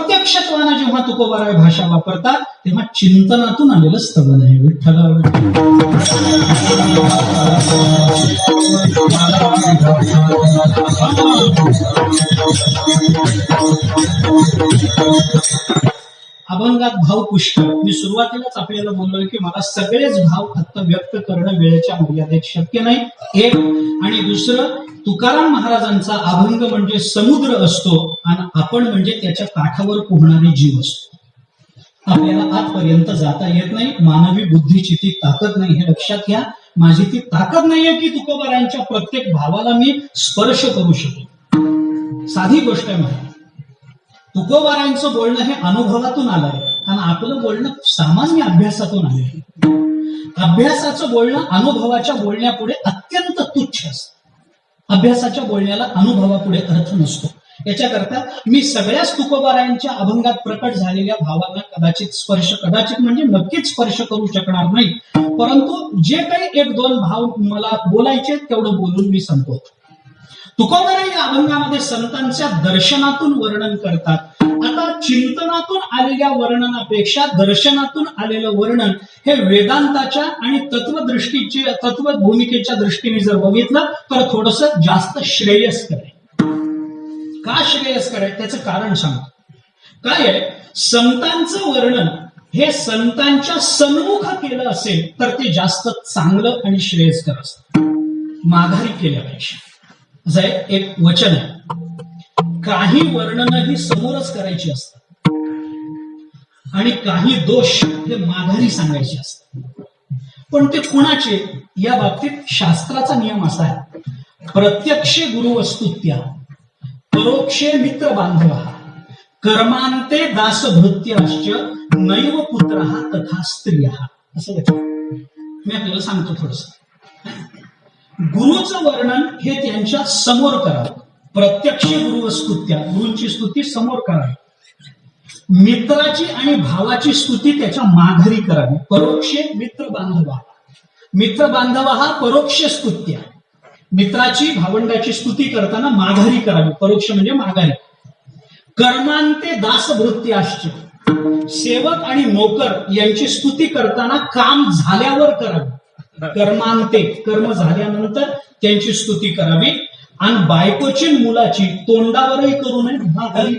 प्रत्यक्षत्वानं जेव्हा तुकोबाराय भाषा वापरतात तेव्हा चिंतनातून आलेलं स्तवन आहे. विठ्ठला अभंगात भाव पुष्कळ. मी सुरुवातीलाच आपल्याला बोललोय की मला सगळेच भाव आता व्यक्त करणं वेळेच्या मर्यादेत शक्य नाही. एक आणि दुसरं, तुकाराम महाराजांचा अभंग म्हणजे समुद्र असतो आणि आपण म्हणजे त्याच्या काठावर पोहणारे जीव असतो. आपल्याला आतपर्यंत जाता येत नाही. मानवी बुद्धीची ती ताकद नाही, हे लक्षात घ्या. माझी ती ताकद नाहीये की तुकोबारायांच्या प्रत्येक भावाला मी स्पर्श करू शकेन. साधी गोष्ट आहे मला. तुकोबारायांचं बोलणं हे अनुभवातून आलंय आणि आपलं बोलणं सामान्य अभ्यासातून आलंय. अभ्यासाचं बोलणं अनुभवाच्या बोलण्यापुढे अत्यंत तुच्छ असतं. अभ्यासाच्या बोलण्याला अनुभवापुढे अर्थ नसतो. याच्याकरता मी सगळ्याच तुकोबारायांच्या अभंगात प्रकट झालेल्या भावांना कदाचित म्हणजे नक्कीच स्पर्श करू शकणार नाही. परंतु जे काही एक दोन भाव मला बोलायचे तेवढं बोलून मी संपवतो. तुकोबाराय या अभंगामध्ये संतांच्या दर्शनातून वर्णन करतात. आता चिंतनातून आलेल्या वर्णनापेक्षा दर्शनातून आलेलं वर्णन हे वेदांताच्या आणि तत्वभूमिकेच्या दृष्टीने जर बघितलं तर थोडस जास्त श्रेयस्कर आहे. का श्रेयस्कर आहे त्याचं कारण सांगतो. काय आहे, संतांचं वर्णन हे संतांच्या सन्मुख केलं असेल तर ते जास्त चांगलं आणि श्रेयस्कर असतं माघारी केल्यापेक्षा. असं एक वचन आहे, काही वर्णन ही समोरच करायची असतात आणि काही दोष हे माघारी सांगायचे असतात. पण ते कुणाचे, या बाबतीत शास्त्राचा नियम असा आहे, प्रत्यक्षे गुरुवस्तुत्या परोक्षे मित्र बांधव कर्मांते दासभृत्याश्च नैव पुत्र तथा स्त्रिया. असं मी आपल्याला सांगतो थोडस. गुरुचं वर्णन हे त्यांच्या समोर करावं. प्रत्यक्ष गुरुवस्तुत्या, गुरूंची स्तुती समोर करावी. मित्राची आणि भावाची स्तुती त्याच्या माघारी करावी. परोक्षे मित्र बांधवा, मित्र बांधवा हा परोक्ष स्तुत्या. मित्राची भावंडाची स्तुती करताना माघारी करावी. परोक्ष म्हणजे माघारी. कर्मांते दासभृत्याश्च, सेवक आणि नोकर यांची स्तुती करताना काम झाल्यावर करावी. कर्मांते, कर्म झाल्यानंतर त्यांची स्तुती करावी. आणि बायकोची मुलाची तोंडावरही करू नये, माघारी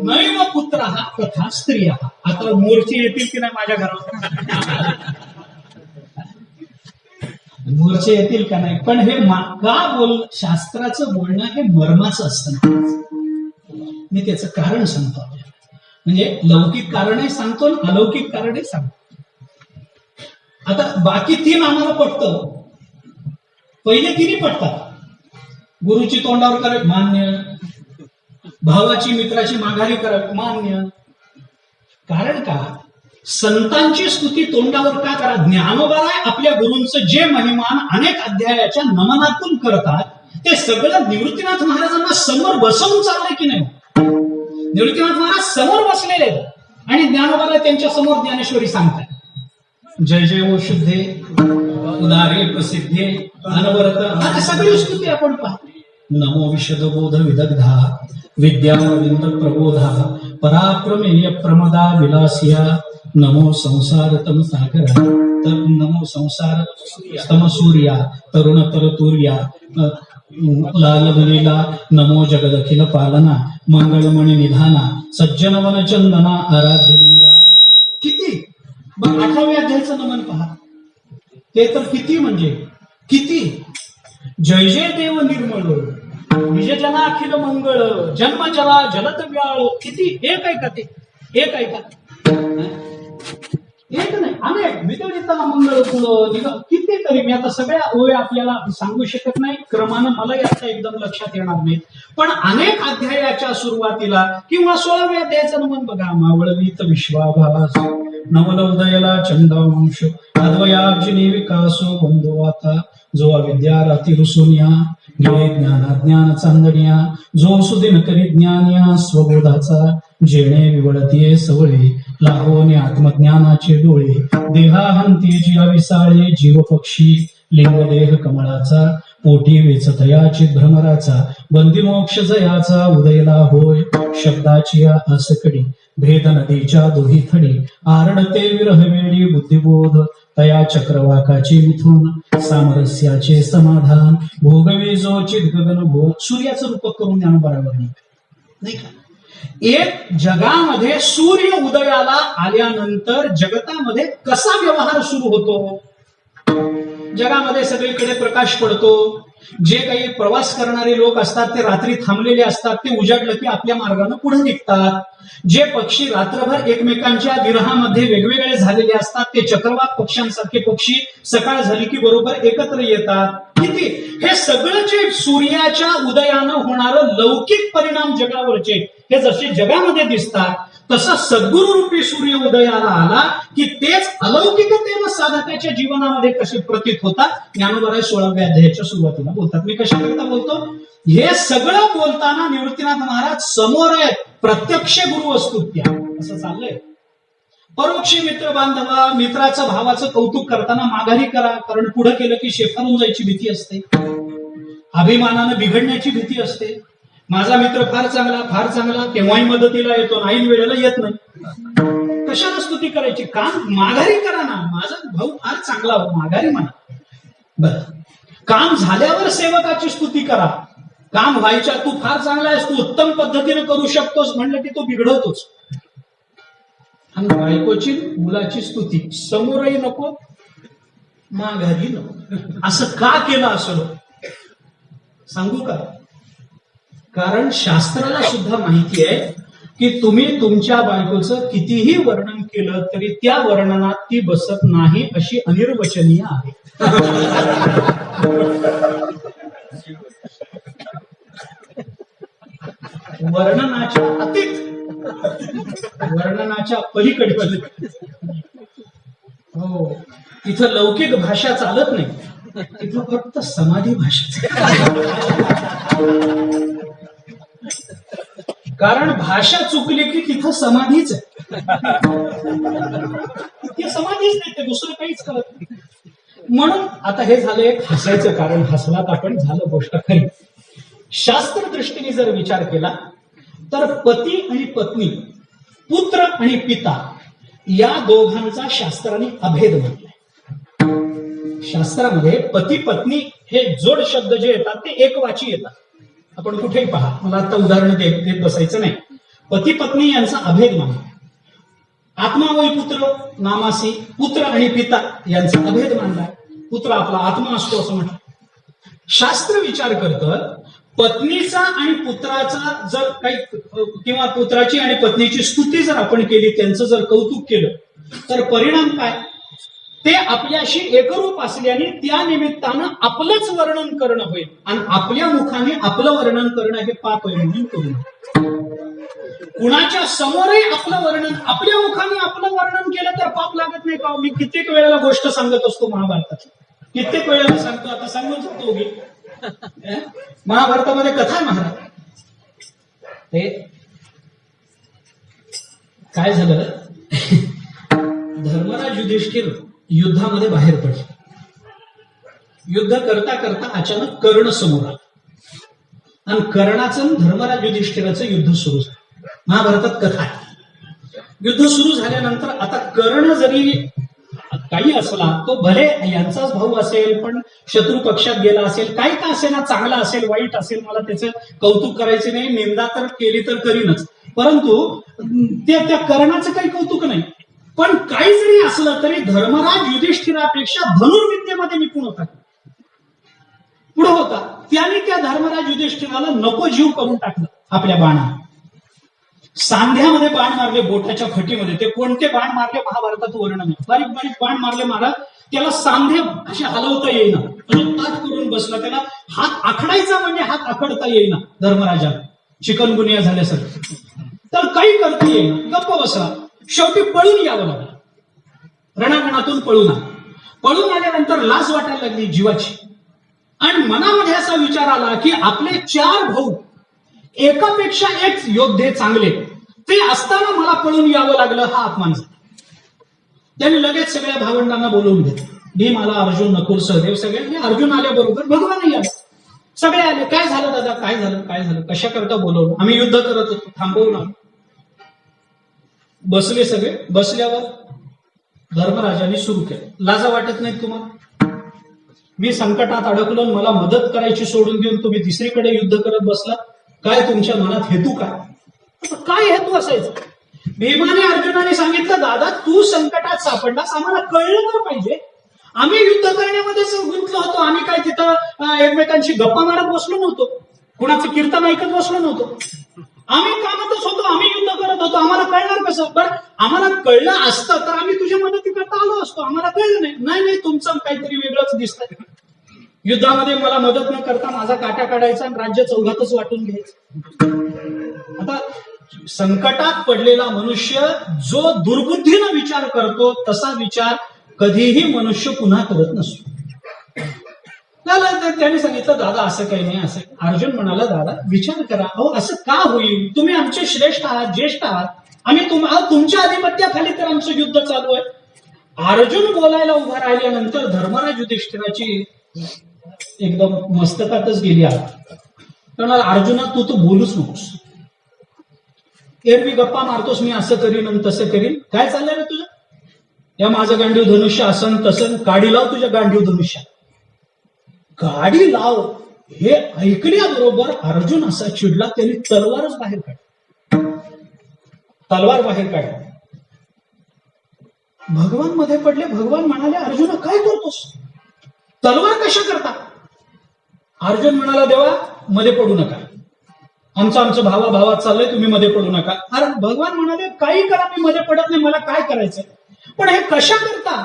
नैव पुत्र हा तथा स्त्रिया. आता मोर्चे येतील की नाही माझ्या घरात, मोर्चे येतील का नाही, पण हे का शास्त्राचं बोलणं हे मर्माचं असतं. मी त्याचं कारण सांगतो आपल्याला. म्हणजे लौकिक कारणही सांगतो आणि अलौकिक कारणही सांगतो. आता बाकी तीन आम्हाला पटतं. पहिले तिन्ही पटतात. गुरुची तोंडावर करावी, मान्य. भावाची मित्राची माघारी करावी, मान्य. कारण का, संतांची स्तुती तोंडावर का करा. ज्ञानोबाराय आपल्या गुरूंचं जे महिमान अनेक अध्यायाच्या नमनातून करतात ते सगळं निवृत्तीनाथ महाराजांना समोर बसवून चाललंय की नाही. निवृत्तीनाथ महाराज समोर बसलेले आणि ज्ञानोबाराय त्यांच्या समोर ज्ञानेश्वरी सांगतात. जय जय ओ शुद्धे उदारे प्रसिद्धे अनवरत, आता सगळी स्तुती आपण पाहतो. नमो विशद बोध विदग्धा विद्याविंद प्रबोधा पराप्रमेय प्रमदा विलासिया नमो संसार तम सागरा. तर नमो संसार तम सूर्या तरुण तरतुर्या लालबलीला नमो जगदखिल पालना मंगळमणी निधाना सज्जनवन चंदना आराध्यलिंगा. किती 8व्या अध्यायाचं नमन पहा. ते तर किती म्हणजे किती. जय जय देव निर्मळ विजजना अखिल मंगळ जन्मजला जलत व्याळ. किती एक आहे का ते, एक आहे का, एक नाही अनेक. विदजिता मंगळ कुळ किती तरी. मी आता सगळ्या ओळी आपल्याला सांगू शकत नाही, क्रमानं मलाही आता एकदम लक्षात येणार नाही. पण अनेक अध्यायाच्या सुरुवातीला किंवा 16व्या अध्यायाचं नमन बघा. मावळवीत विश्वाभास नवलोदयला चंद्रवंश अद्वयाब्जिनी विकासो बंधुवाता जो अविद्या राती रुसुनिया गे ज्ञान चांदण्या जो सुदिन करी ज्ञानिया स्वबोधाचा जेणे विवळतीये सवळे लाहोने आत्मज्ञानाचे डोळे देहाहंती जी अविसाळे जीव पक्षी लिंगदेह कमळाचा पोटी वेचतयाची भ्रमराचा बंदीमोक्ष जयाचा उदयला होय. शब्दाची या आसकडी भेद नदीच्या दोही थडी आरडते विरह वेळी बुद्धिबोध तया चक्रवाकाची मिथून सामरस्याचे समाधान भोगवे जो चित गगन भोग. सूर्याचं रूपक करून ज्ञानोबावर नाही का. एक जगामध्ये सूर्य उदयाला आल्यानंतर जगतामध्ये कसा व्यवहार सुरू होतो. जगामध्ये सगळीकडे प्रकाश पडतो. जे काही प्रवास करणारे लोक असतात ते रात्री थांबलेले असतात, ते उजाडलं की आपल्या मार्गाने पुढे निघतात. जे पक्षी रात्रभर एकमेकांच्या विरहामध्ये वेगवेगळे झालेले असतात ते चक्रवात पक्ष्यांसारखे पक्षी सकाळ झाली की बरोबर एकत्र येतात. किती हे सगळं जे सूर्याच्या उदयानं होणारं लौकिक परिणाम जगावरचे हे जसे जगामध्ये दिसतात तसं सद्गुरु रूपी सूर्य उदयाला आला की तेच अलौकिकतेनं साधकाच्या जीवनामध्ये कसे प्रतीत होतात. ज्ञानोबा 16व्या अध्यायाच्या सुरुवातीला बोलतात. मी कशाकरिता बोलतो हे सगळं बोलताना निवृत्तीनाथ महाराज समोर आहेत. प्रत्यक्ष गुरु वस्तुत्या असं चाललंय. परोक्ष मित्र बांधवा मित्राचं भावाचं कौतुक करताना माघारी करा, कारण पुढे केलं की शेफारून जायची भीती असते. अभिमानानं बिघडण्याची भीती असते. माझा मित्र फार चांगला केव्हाही मदतीला येतो, ऐन वेळेला येत नाही. कशाला स्तुती करायची. काम माघारी करा ना. माझा भाऊ फार चांगला माघारी म्हणा. बर काम झाल्यावर सेवकाची स्तुती करा. काम व्हायच्या तू फार चांगला आहेस, तू उत्तम पद्धतीने करू शकतोस म्हणलं की तो बिघडवतोच. आणि बायकोची मुलाची स्तुती समोरही नको माघारी नको. असं का केलं असं सांगू का. कारण शास्त्राला सुद्धा माहिती आहे की तुम्ही तुमच्या बायकोचं कितीही वर्णन केलं तरी त्या वर्णनात ती बसत नाही अशी अनिर्वचनीय आहे. वर्णनाच्या अतीत, वर्णनाच्या पलीकडे. हो तिथं लौकिक भाषा चालत नाही, तिथं फक्त समाधी भाषा. कारण भाषा चुकली की तिथं समाधीच आहे. ती समाधीच नाही, ते दुसरं काहीच करत नाही. म्हणून आता हे झालं एक हसायचं कारण. हसलात आपण, झालं गोष्ट खरी. शास्त्र दृष्टीने जर विचार केला तर पती आणि पत्नी, पुत्र आणि पिता या दोघांचा शास्त्राने अभेद म्हटलाय. शास्त्रामध्ये पती पत्नी हे जोड शब्द जे येतात ते एकवाची येतात. आपण कुठेही पहा, मला आता उदाहरण देत बसायचं नाही. पती पत्नी यांचा अभेद मानला. आत्मा वै पुत्र नामासी, पुत्र आणि पिता यांचा अभेद मानलाय. पुत्र आपला आत्मा असतो असं म्हटलं. शास्त्र विचार करतं पत्नीचा आणि पुत्राचा जर काही किंवा पुत्राची आणि पत्नीची स्तुती जर आपण केली, त्यांचं जर कौतुक केलं तर परिणाम काय. ते आपल्याशी एकरूप असल्याने त्या निमित्तानं आपलंच वर्णन करणं होईल आणि आपल्या मुखाने आपलं वर्णन करणं हे पाप आहे म्हणून करू नये. कुणाच्या समोरही आपलं वर्णन, आपल्या मुखाने आपलं वर्णन केलं तर पाप लागत नाही का. मी कित्येक वेळेला गोष्ट सांगत असतो महाभारताची, कित्येक वेळेला सांगतो. आता सांगून शकतो की महाभारतामध्ये कथा आहे महाराज. ते काय झालं, धर्मराज युधिष्ठिर युद्धामध्ये बाहेर पडले. युद्ध करता करता अचानक कर्ण समोर आला आणि कर्णाचं धर्मराज युधिष्ठिराचं युद्ध सुरू झालं. महाभारतात कथा आहे. युद्ध सुरू झाल्यानंतर आता कर्ण जरी काही असला, तो भले यांचाच भाऊ असेल पण शत्रू पक्षात गेला असेल, काही का असेल ना, चांगला असेल वाईट असेल, मला त्याचं कौतुक करायचे नाही, निंदा तर केली तर करीनच, परंतु त्या कर्णाचं काही कौतुक नाही. पण काही जरी असलं तरी धर्मराज युधिष्ठिरापेक्षा धनुर्विद्येमध्ये निपुण होता, पुढे होता. त्याने त्या धर्मराज युधिष्ठिराला नको जीव करून टाकलं आपल्या बाणाने. सांध्यामध्ये बाण मारले, बोटाच्या फटीमध्ये. ते कोणते बाण मारले महाभारतात वर्णन आहे. बारीक बारीक बाण मारले महाराज. त्याला सांधे असे हलवता येईना, ताट करून बसला. त्याला हात आखडायचा म्हणजे हात आखडता येईना धर्मराजाला, चिकनगुनिया झाल्यासारखं. तर काही करता येईना, गप्प बसला. शेवटी पळून यावं लागलं. रणांगणातून पळून आला. पळून आल्यानंतर लाज वाटायला लागली जीवाची आणि मनामध्ये असा विचार आला की आपले 4 भाऊ, एकापेक्षा एक योद्धे चांगले, ते असताना मला पळून यावं लागलं, हा अपमान झाला. त्यांनी लगेच सगळ्या भावंडांना बोलवून घेतलं. भीम आला, अर्जुन, नकुल, सहदेव सगळे. अर्जुन आल्याबरोबर भगवानही आले. सगळे आले. काय झालं दादा, काय झालं, काय झालं, कशा करता बोलवलं? आम्ही युद्ध करत होतो, थांबवून आलो. बसले सगळे. बसल्यावर धर्मराजाने सुरू केलं. लाजा वाटत नाहीत तुम्हाला? मी संकटात अडकलो, मला मदत करायची सोडून देऊन तुम्ही दुसरीकडे युद्ध करत बसला. काय तुमच्या मनात हेतू काय? काय हेतू असायचा? भीमाने अर्जुनाने सांगितलं, दादा तू संकटात सापडलास, आम्हाला कळलं तर पाहिजे. आम्ही युद्ध करण्यामध्येच गुंतलो होतो. आम्ही काय तिथं एकमेकांशी गप्पा मारत बसलो नव्हतो, कुणाचं कीर्तन ऐकत बसलो नव्हतो. आम्ही कामातच होतो, आम्ही युद्ध करत होतो. आम्हाला कळणार कसं? बरं आम्हाला कळलं असतं तर आम्ही तुझ्या मदतीकरता आलो असतो. आम्हाला कळलं नाही. नाही नाही, तुमचं काहीतरी वेगळंच दिसतंय. युद्धामध्ये मला मदत न करता माझा काटा काढायचा आणि राज्य चौघातच वाटून घ्यायचं. आता संकटात पडलेला मनुष्य जो दुर्बुद्धीनं विचार करतो तसा विचार कधीही मनुष्य पुन्हा करत नसतो. त्याने सांगितलं, दादा असं काही नाही. असं अर्जुन म्हणाला, दादा विचार करा, अहो असं का होईल? तुम्ही आमचे श्रेष्ठ आहात, ज्येष्ठ आहात. आम्ही तुमच्या आधिपत्याखाली तर आमचं युद्ध चालू आहे. अर्जुन बोलायला उभा राहिल्यानंतर धर्मराज युधिष्ठिराची एकदम मस्तकातच गेली आहे. कारण अर्जुना तू तर बोलूच नकोस. एरवी गप्पा मारतोस, मी असं करीन आणि तसं करीन. काय चाललंय रे तुझं? या माझं गांडीव धनुष्य असन तसन, गाडी लाव तुझ्या गांडीव धनुष्यात, गाडी लाव. हे ऐकल्याबरोबर अर्जुन असा चिडला, त्यांनी तलवारच बाहेर काढली. तलवार बाहेर काढली. भगवान मध्ये पडले. भगवान म्हणाले, अर्जुन काय करतोस? तलवार कशा करता? अर्जुन म्हणाला, देवा मध्ये पडू नका, आमचं भावात चाललंय, तुम्ही मध्ये पडू नका. अरे भगवान म्हणाले, काही करा, मी मध्ये पडत नाही, मला काय करायचंय. पण हे कशा करता?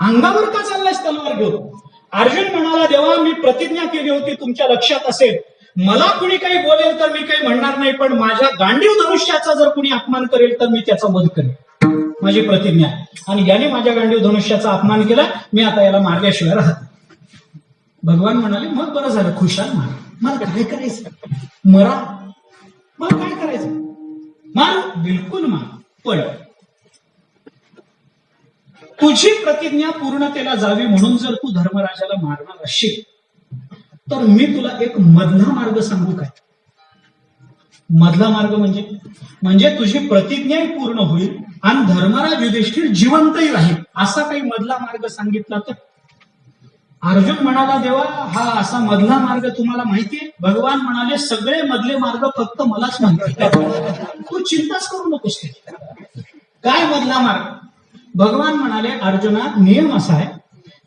अंगावर का चाललायस तलवार घेऊन? अर्जुन म्हणाला, देवा मी प्रतिज्ञा केली होती, तुमच्या लक्षात असेल, मला कुणी काही बोलेल तर मी काही म्हणणार नाही, पण माझ्या गांडीव धनुष्याचा जर कुणी अपमान करेल तर मी त्याचा वध करेन. माझी प्रतिज्ञा आहे. आणि याने माझ्या गांडीव धनुष्याचा अपमान केला, मी आता याला मारल्याशिवाय राहत. भगवान म्हणाले, मग बरं झालं, खुशाल मार. मला काय करायचं? मरा. मला काय करायचं? मार, बिलकुल मार. पण तुझी प्रतिज्ञा पूर्णतेला जावी म्हणून जर तू धर्मराजाला मारणार असशील तर मी तुला एक मधला मार्ग सांगू काय? मधला मार्ग म्हणजे तुझी प्रतिज्ञाही पूर्ण होईल आणि धर्मराज युधिष्ठिर जिवंतही राहील, असा काही मधला मार्ग सांगितला तर? अर्जुन म्हणाला, देवा हा असा मधला मार्ग तुम्हाला माहितीये? भगवान म्हणाले, सगळे मधले मार्ग फक्त मलाच माहिती, तू चिंताच करू नकोस. काय मधला मार्ग? भगवान म्हणाले, अर्जुना नियम असा आहे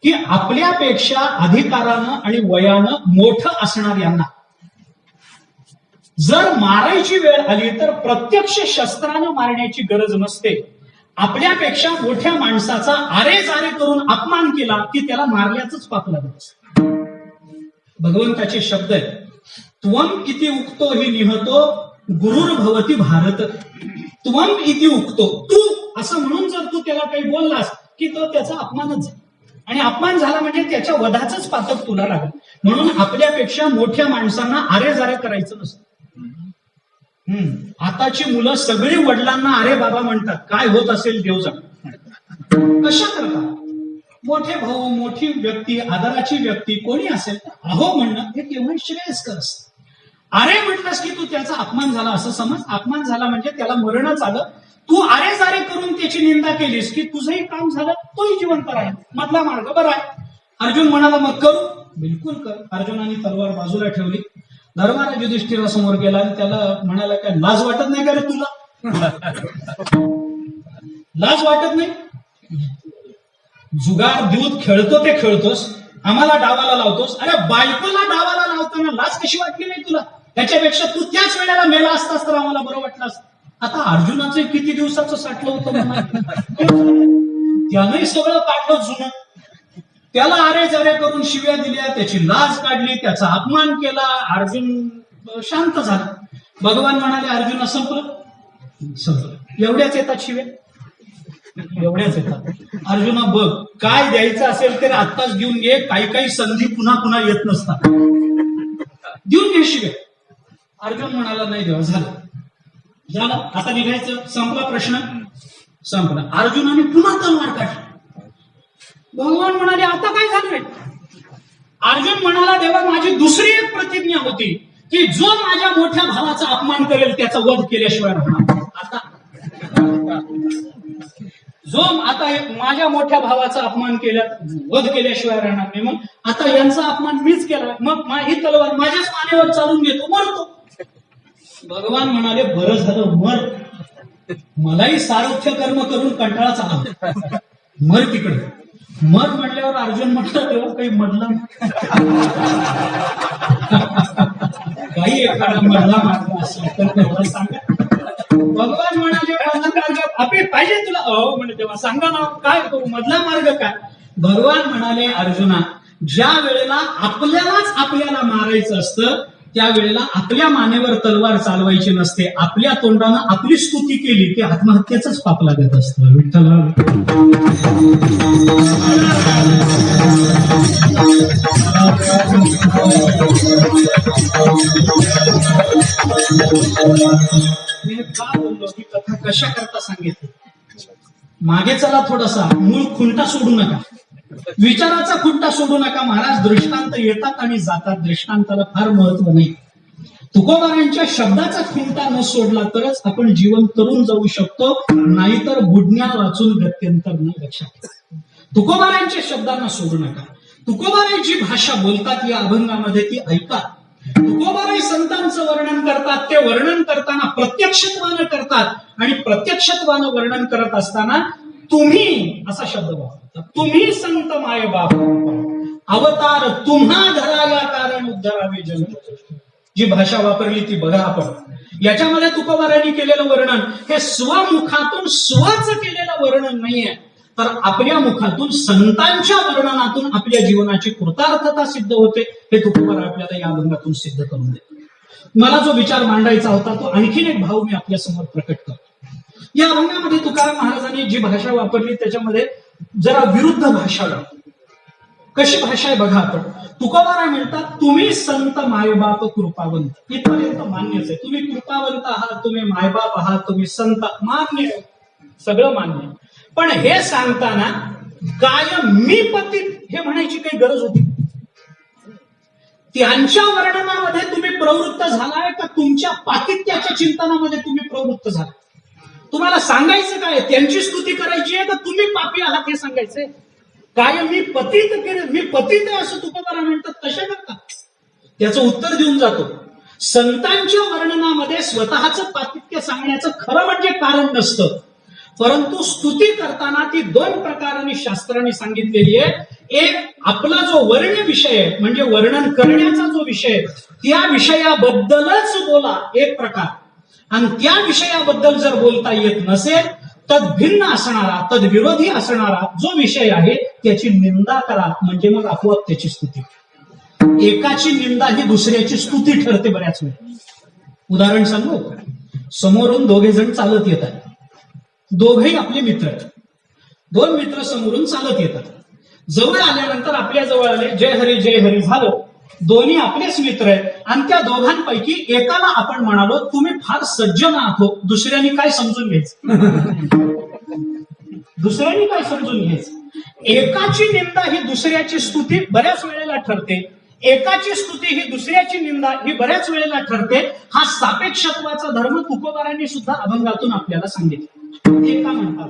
की आपल्यापेक्षा अधिकारानं आणि वयानं मोठं असणाऱ्यांना जर मारायची वेळ आली तर प्रत्यक्ष शस्त्रानं मारण्याची गरज नसते. आपल्यापेक्षा मोठ्या माणसाचा आरे जारे करून अपमान केला की त्याला मारल्याच पाप लागत असतं. भगवंताचे शब्द आहेत, त्वम इति उक्तो हि निहतो गुरुर भवती भारत. त्वम इति उक्तो, तू असं म्हणून जर तू त्याला काही बोललास की तो त्याचा अपमानच झाला, आणि अपमान झाला म्हणजे त्याच्या वधाचंच पातक तुला लागेल. म्हणून आपल्यापेक्षा मोठ्या माणसांना आरे जारे करायचं नसतं. आताची मुलं सगळी वडिलांना अरे बाबा म्हणतात, काय होत असेल देव जाणे. कशा करता? मोठे भाऊ, मोठी व्यक्ती, आदराची व्यक्ती कोणी असेल तर अहो म्हणणं हे केव्हा श्रेयस्कर असतं. अरे म्हटलंस की तू त्याचा अपमान झाला असं समज. अपमान झाला म्हणजे त्याला मरणच आलं. तू अरे जारे करून त्याची निंदा केलीस की तुझंही काम झालं, तोही जिवंत राहील. मधला मार्ग बरा आहे. अर्जुन म्हणाला, मग करू? बिलकुल कर. अर्जुनाने तलवार बाजूला ठेवली. धर्मराज युधिष्ठिरासमोर गेला आणि त्याला म्हणाला, काय लाज वाटत नाही का रे तुला? लाज वाटत नाही? जुगार दूध खेळतो ते खेळतोस, आम्हाला डावाला लावतोस. अरे बायकोला डावाला लावताना लाज कशी वाटली नाही तुला? त्याच्यापेक्षा तू त्याच वेळेला मेला असतास तर आम्हाला बरं वाटलं असतं. आता अर्जुनाचं किती दिवसाचं साठलं होतं, त्यानंही सगळं काढलं जुनं. त्याला आरे जारे करून शिव्या दिल्या, त्याची लाज काढली, त्याचा अपमान केला. अर्जुन शांत झाला. भगवान म्हणाले, अर्जुन संपलं. एवढ्याच येतात शिव्या, एवढ्याच येतात. अर्जुना बघ, काय द्यायचं असेल तर आत्ताच देऊन घे. काही संधी पुन्हा पुन्हा येत नसतात, देऊन घे शिव्या. अर्जुन म्हणाला, नाही देवा, झालं आता निघायचं. संपला प्रश्न, संपला. अर्जुनाने पुन्हा तलवार काढली. भगवान म्हणाले आता काय झालंय? अर्जुन म्हणाला देवा माझी दुसरी एक प्रतिज्ञा होती की जो माझ्या मोठ्या भावाचा अपमान करेल त्याचा वध केल्याशिवाय राहणार. आता माझ्या मोठ्या भावाचा अपमान केला वध केल्याशिवाय राहणार नाही. मग आता यांचा अपमान मीच केला, मग ही तलवार माझ्याच मानेवर चालून घेतो, मरतो. भगवान म्हणाले बरं झालं मर, मलाही सारथ्य कर्म करून कंटाळाच आला, मर तिकडे. मर म्हटल्यावर अर्जुन म्हटलं तेव्हा काही मधला काही एखादा मधला मार्ग असेल तर तेव्हा सांगा. भगवान म्हणाले आपले पाहिजे तुला, अहो म्हणे तेव्हा सांगा ना काय करू, मधला मार्ग काय? भगवान म्हणाले अर्जुना ज्या वेळेला आपल्याला मारायचं असतं त्यावेळेला आपल्या मानेवर तलवार चालवायची नसते, आपल्या तोंडानं आपली स्तुती केली की आत्महत्येच पाप लागत असतं. विठ्ठला मी का बोललो ही कथा कशा करता सांगितली? मागे चला थोडासा, मूळ खुंटा सोडू नका, विचाराचा खुंटा सोडू नका. महाराज दृष्टांत येतात आणि जातात, दृष्टांताला फार महत्व नाही. तुकोबारांच्या शब्दाचा खुंटा न सोडला तरच आपण जीवन तरुण जाऊ शकतो, नाहीतर बुडण्या वाचून गत्यंतर न. लक्षात तुकोबारांच्या शब्दांना सोडू नका. तुकोबाराय जी भाषा बोलतात या अभंगामध्ये ती ऐका. तुकोबाराय संतांचं वर्णन करतात, ते वर्णन करताना प्रत्यक्षत्वानं करतात आणि प्रत्यक्षत्वानं वर्णन करत असताना तुम्ही असा शब्द वापरतात. तुम्ही संत माय बाप अवतार तुम्हा धराया कारण उद्धरावे जन. जी भाषा वापरली ती बघा आपण. याच्यामध्ये तुकोबारायांनी केलेलं वर्णन हे स्वमुखातून स्वच केलेलं वर्णन नाहीये, तर आपल्या मुखातून संतांच्या वर्णनातून आपल्या जीवनाची कृतार्थता सिद्ध होते. हे तुकोबाराय आपल्याला या अभंगातून सिद्ध करून देते. मला जो विचार मांडायचा होता तो आणखीन एक भाव मी आपल्या समोर प्रकट करतो. या अभंगामध्ये तुकाराम महाराजांनी जी भाषा वापरली त्याच्यामध्ये जरा विरुद्ध भाषा. कशी भाषा आहे बघा आपण. तुकोबाराय म्हणतात तुम्ही संत मायबाप कृपावंत. इथपर्यंत मान्यच आहे, तुम्ही कृपावंत आहात, तुम्ही मायबाप आहात, तुम्ही संत, मान्य, सगळं मान्य. पण हे सांगताना काय मी पतित हे म्हणायची काही गरज होती? त्यांच्या वर्णनामध्ये तुम्ही प्रवृत्त झालाय का तुमच्या पातित्याच्या चिंतनामध्ये तुम्ही प्रवृत्त झालाय? तुम्हाला सांगायचं काय? त्यांची स्तुती करायची आहे का तुम्ही पापी आहात हे सांगायचंय? काय मी पतित केले, मी पतित आहे असं तुकोबाराय म्हणतात, कशा करतात? त्याचं उत्तर देऊन जातो. संतांच्या वर्णनामध्ये स्वतःचं पातित्य सांगण्याचं खरं म्हणजे कारण नसतं, परंतु स्तुती करताना ती दोन प्रकारांनी शास्त्रांनी सांगितलेली आहे. एक आपला जो वर्ण विषय आहे म्हणजे वर्णन करण्याचा जो विषय त्या विषयाबद्दलच बोला एक प्रकार, आणि त्या विषयाबद्दल जर बोलता येत नसेल तद भिन्न असणारा तद्विरोधी असणारा जो विषय आहे त्याची निंदा करा, म्हणजे मग आपोआप त्याची स्तुती. एकाची निंदा ही दुसऱ्याची स्तुती ठरते बऱ्याच वेळा. उदाहरण सांगू, समोरून दोघे जण चालत येतात, दोघेही आपले मित्र आहेत. दोन मित्र समोरून चालत येतात, जवळ आल्यानंतर आपल्या जवळ आले, जय हरी झालं, दोन्ही आपलेच मित्र आहेत. आणि त्या दोघांपैकी एकाला आपण म्हणालो तुम्ही फार सज्जन आहात हो, दुसऱ्यांनी काय समजून घ्यायचं? दुसऱ्यांनी काय समजून घ्यायचं? एकाची निंदा ही दुसऱ्याची स्तुती बऱ्याच वेळेला ठरते, एकाची स्तुती ही दुसऱ्याची निंदा ही बऱ्याच वेळेला ठरते. हा सापेक्षत्वाचा धर्म तुकोबारायांनी सुद्धा अभंगातून आपल्याला सांगितलं. एका म्हणतात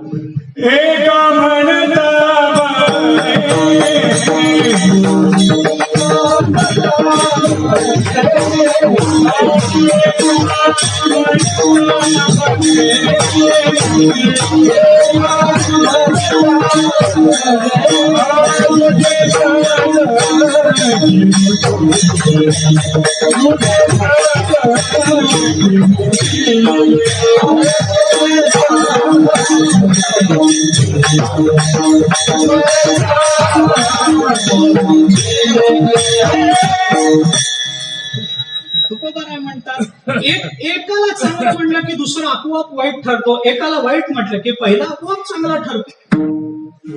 तुकोबाराय म्हणतात एकाला चांगलं म्हणलं की दुसरं आपोआप वाईट ठरतो, एकाला वाईट म्हटलं की पहिला आपोआप चांगला ठरतो.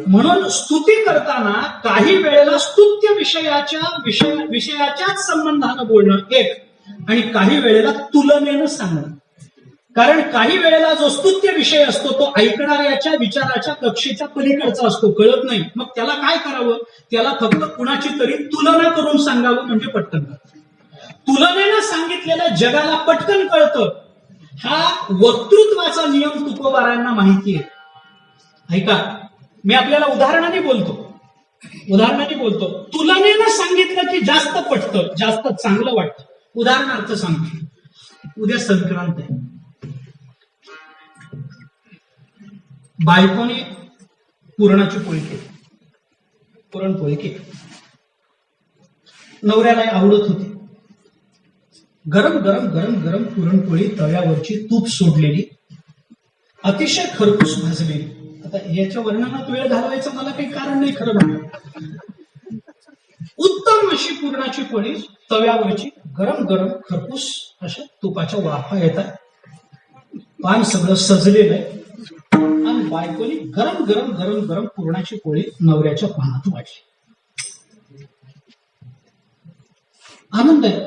म्हणून स्तुती करताना काही वेळेला स्तुत्य विषयाच्याच संबंधानं बोलणं एक, आणि काही वेळेला तुलनेनं सांगणं. कारण काही वेळेला जो स्तुत्य विषय असतो तो ऐकणाऱ्याच्या विचाराच्या कक्षेच्या पलीकडचा असतो, कळत नाही. मग त्याला काय करावं? त्याला फक्त कुणाची तरी तुलना करून सांगावं, म्हणजे पटकन कळतं. तुलनेनं सांगितलेलं जगाला पटकन कळतं. हा वक्तृत्वाचा नियम तुकोबारायांना माहिती आहे. ऐका, मी आपल्याला उदाहरणाने बोलतो. तुलनेनं सांगितलं की जास्त पटतं, जास्त चांगलं वाटतं. उदाहरणार्थ सांगतो, उद्या संक्रांत आहे. बायकोने पुरणाची पोळी केली, पुरणपोळी केली. नवऱ्याला आवडत होती. गरम गरम गरम गरम पुरणपोळी, तव्यावरची तूप सोडलेली, अतिशय खरपूस भाजलेली. आता याच्या वर्णनात वेळ घालवायचं मला काही कारण नाही, खरं म्हणून उत्तम अशी पुरणाची पोळी तव्यावरची, गरम गरम खरपूस अशा तुपाच्या वाफा येतात, पान सगळं सजलेलं आहे. आणि बायकोनी गरम गरम गरम गरम पुरणाची पोळी नवऱ्याच्या पानात वाढली. आनंद आहे.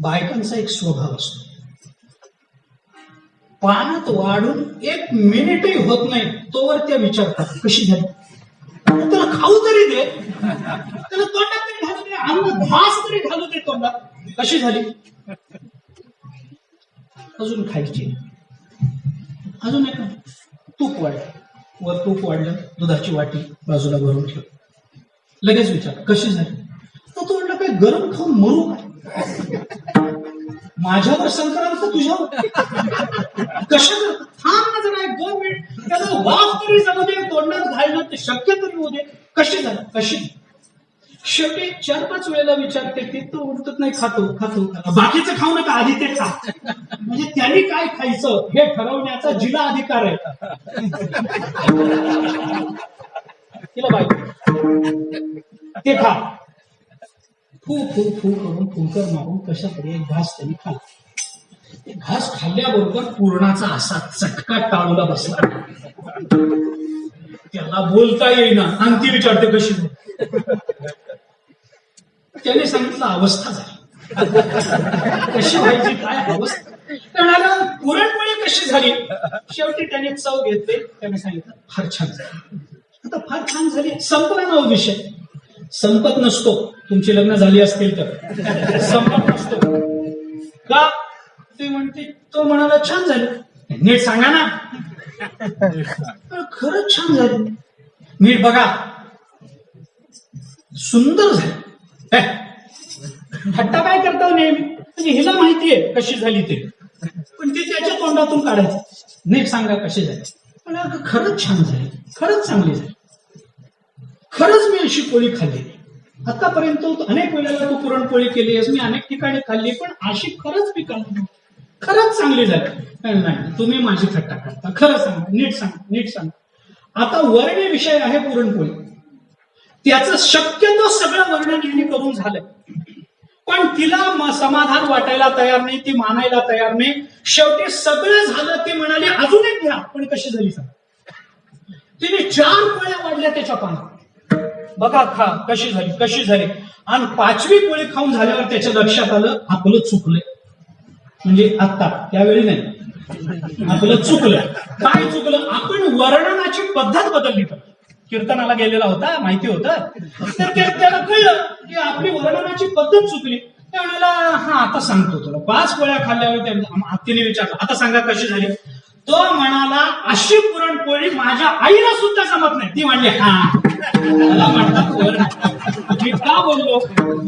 बायकांचा एक स्वभाव असतो, पानात वाढून 1 मिनिटही होत नाही तोवर त्या विचारतात कशी झाली. त्याला खाऊ तरी दे, त्याला तोंडात तरी घालू दे, अन्न घास तरी घालू दे तोंडात, कशी झाली. अजून खायची, अजून एक तूप वाढलं, वर तूप वाढलं, दुधाची वाटी बाजूला भरून ठेव, लगेच विचार कशी झाली. तर तो म्हणलं काय गरम खाऊन मरू काय, माझ्यावर संक्रांत तुझ्यावर कशा करत, थांब ना जरा 1-2 मिनिट, त्याला वाफ तरी जाऊ दे, तोंडात घालणं ते शक्य तरी होऊ दे, कशी झालं कशी. शेवटी 4-5 वेळेला विचारते ते, तो उठत नाही, खातो बाकीचं खाऊ नका, आधी ते खा. म्हणजे त्यांनी काय खायचं हे ठरवण्याचा जिला अधिकार आहे. तिला बाई ते खा, फू करून फुंकर मारून कशा तरी एक घास त्यांनी खाल्ला. ते घास खाल्ल्याबरोबर पूर्णाचा असा चटका टाळूला बसला. त्याला बोलता येईना आणि ती विचारते कशी. त्याने सांगितलं अवस्था झाली. कशी व्हायची काय अवस्था, म्हणाला पुरणपोळी कशी झाली. शेवटी त्याने चव घेतली, त्याने सांगितलं फार छान झाली. आता फार छान झाली, संपला ना विषय. संपत नसतो, तुमची लग्न झाली असतील तर संपत नसतो का. ते म्हणते, तो म्हणाला छान झाली. नीट सांगा ना. खरंच छान झाली, नीट बघा, सुंदर झाली. हट्टा काय करता नेहमी, म्हणजे हिला माहितीये कशी झाली ते, पण ती त्याच्या तोंडातून काढायचं. नीट सांगा कशी झाली. पण खरंच छान झाली, खरंच चांगली झाली, खरंच मी अशी पोळी खाल्ली. आतापर्यंत अनेक वेळेला तू पुरणपोळी केली आहेस, मी अनेक ठिकाणी खाल्ली, पण अशी खरंच मी खाल्ली, खरंच चांगली झाली. नाही, तुम्ही माझी थट्टा करता, खरं सांगा, नीट सांगा. आता वर्णन विषय आहे पुरणपोळी, त्याचं शक्यतो सगळं वर्णन यांनी करून झालंय, पण तिला समाधान वाटायला तयार नाही, ती मानायला तयार नाही. शेवटी सगळं झालं, ती म्हणाली अजून एक घ्या, पण कशी झाली सांग. तिने 4 पोळ्या वाढल्या त्याच्या पानात, बघा खा कशी झाली. आणि 5वी पोळी खाऊन झाल्यावर त्याच्या लक्षात आलं आपलं चुकलंय. म्हणजे आता त्यावेळी नाही, आपलं चुकलं. काय चुकलं, आपण वर्णनाची पद्धत बदलली. तर कीर्तनाला गेलेला होता, माहिती होतं, तर त्याला कळलं की आपली वर्णनाची पद्धत चुकली. त्या म्हणाला हा आता सांगतो तुला. 5 पोळ्या खाल्ल्यावर तिने विचारलं आता सांगा कशी झाली. तो म्हणाला अशी पुरणपोळी माझ्या आईला सुद्धा जमत नाही. ती म्हणली हा, मला म्हणतात वर्ण. मी का बोललो,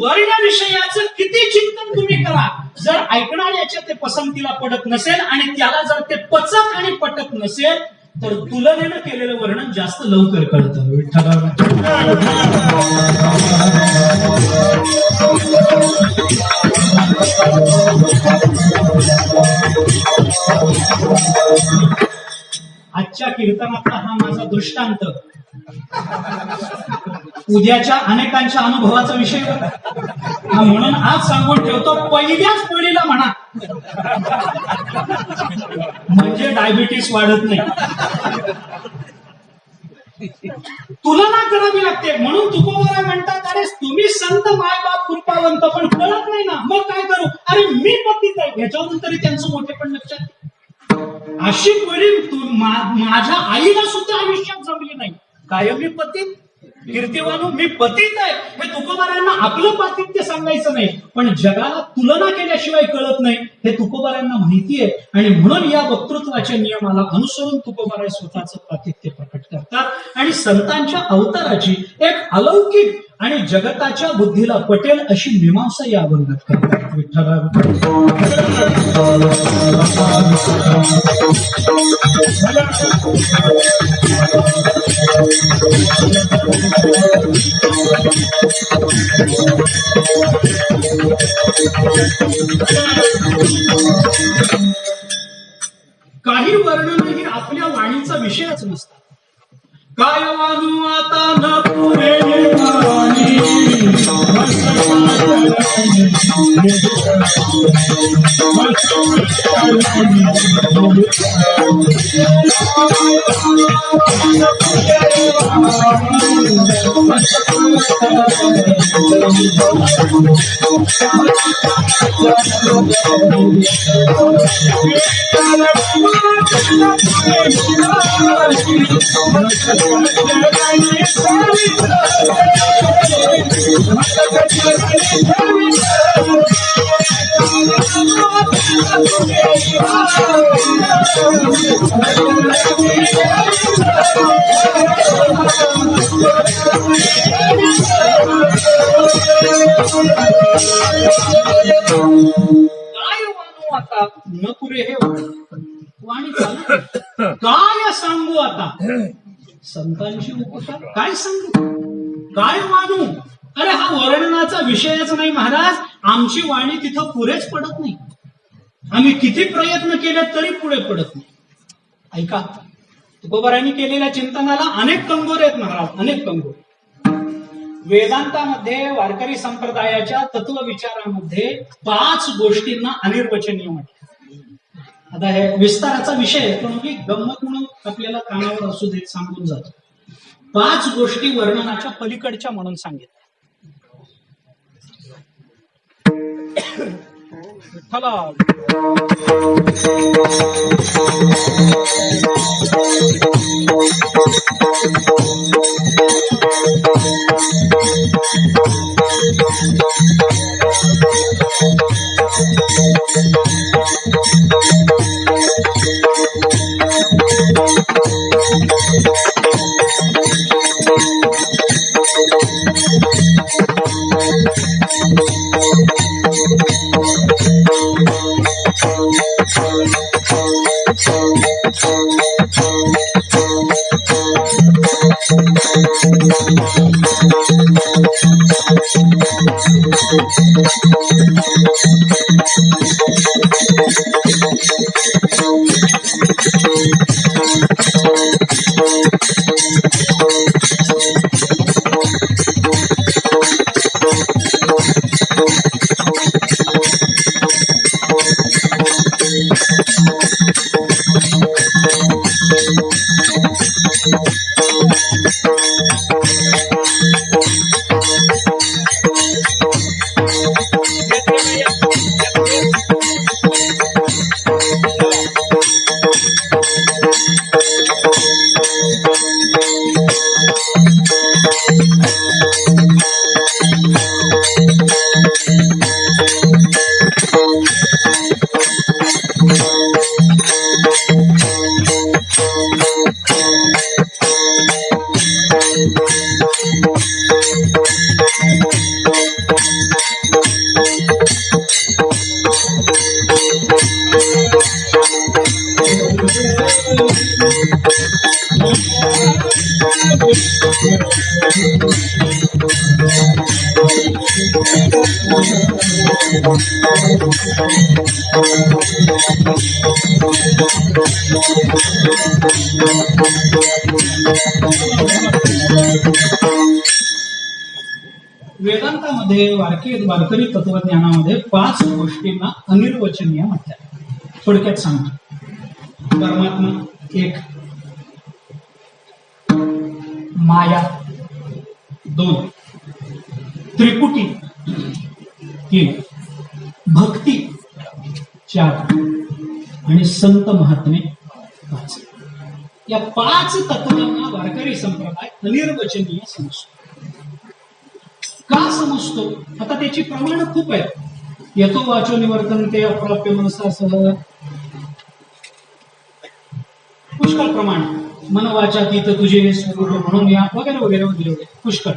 वर्ण विषयाचं किती चिंतन तुम्ही करा, जर ऐकणाऱ्याच्या ते पसंतीला पडत नसेल आणि त्याला जर ते पचत आणि पटत नसेल, तर तुलनेनं केलेलं वर्णन जास्त लवकर कळतं. आजच्या कीर्तनातला हा माझा दृष्टांत उद्याच्या अनेकांच्या अनुभवाचा विषय म्हणून आज सांगून ठेवतो. पहिल्याच पोळीला म्हणा, म्हणजे डायबिटीस वाढत नाही. तुलना करावी लागते. म्हणून तुकोबाराय म्हणतात, अरे तुम्ही संत मायबाप कृपावंत पण कळत नाही ना, मग काय करू, अरे मी पतीत आहे. याच्यावरून तरी त्यांचं मोठेपण लक्षात. अशी पिढी माझ्या आईला सुद्धा आयुष्यात जमली नाही. कायम मी पतीत, कीर्तिवानू मी पतीत आहे. हे तुकोबारायांना आपलं पातित्य सांगायचं नाही, पण जगाला तुलना केल्याशिवाय कळत नाही हे तुकोबारायांना माहिती आहे. आणि म्हणून या वक्तृत्वाच्या नियमाला अनुसरून तुकोबाराय स्वतःचं पातित्य प्रकट करतात आणि संतांच्या अवताराची एक अलौकिक आणि जगताच्या बुद्धीला पटेल अशी मीमांसा या अभंगात करतात. काही वर्णन ही आपल्या वाणीचा विषयच नसतात. काय वाणू आता न पुरे वाणी, आता न पुरे हे वाणी काय सांगू आता संतांची उपकार काय सांगू काय वाणू. अरे हा वर्णनाचा विषयच नाही महाराज. आमची वाणी तिथं पुरेच पडत नाही. आम्ही किती प्रयत्न केले तरी पुढे पडत नाही. ऐका, तुकोबारायांनी केलेल्या चिंतनाला अनेक कंगोर आहेत महाराज, अनेक कंगोर. वेदांतामध्ये वारकरी संप्रदायाच्या तत्वविचारामध्ये 5 गोष्टींना अनिर्वचनीय म्हटलं. आता हे विस्ताराचा विषय आहे, पण मी गंमत म्हणून आपल्याला कानावर असू देत सांगून जातो. 5 गोष्टी वर्णनाच्या पलीकडच्या म्हणून सांगितल्या. विठ्ठला वेदांतामध्ये वारकरी तत्वज्ञानामध्ये 5 गोष्टींना अनिर्वचनीय म्हटलं. थोडक्यात सांगतो. परमात्मा एक, माया 2, त्रिपुटी 3, भक्ती 4 आणि संत महात्मे 5. या 5 तत्वांना वारकरी संप्रदाय अनिर्वचनीय समजतो. का समजतो? आता त्याची प्रमाण खूप आहेत. यतो वाचो निवर्तन ते अप्राप्य मनसासह, पुष्कळ प्रमाण. मन वाचातीत तुझे हे स्वरूप म्हणून या वगैरे वगैरे वगैरे पुष्कळ.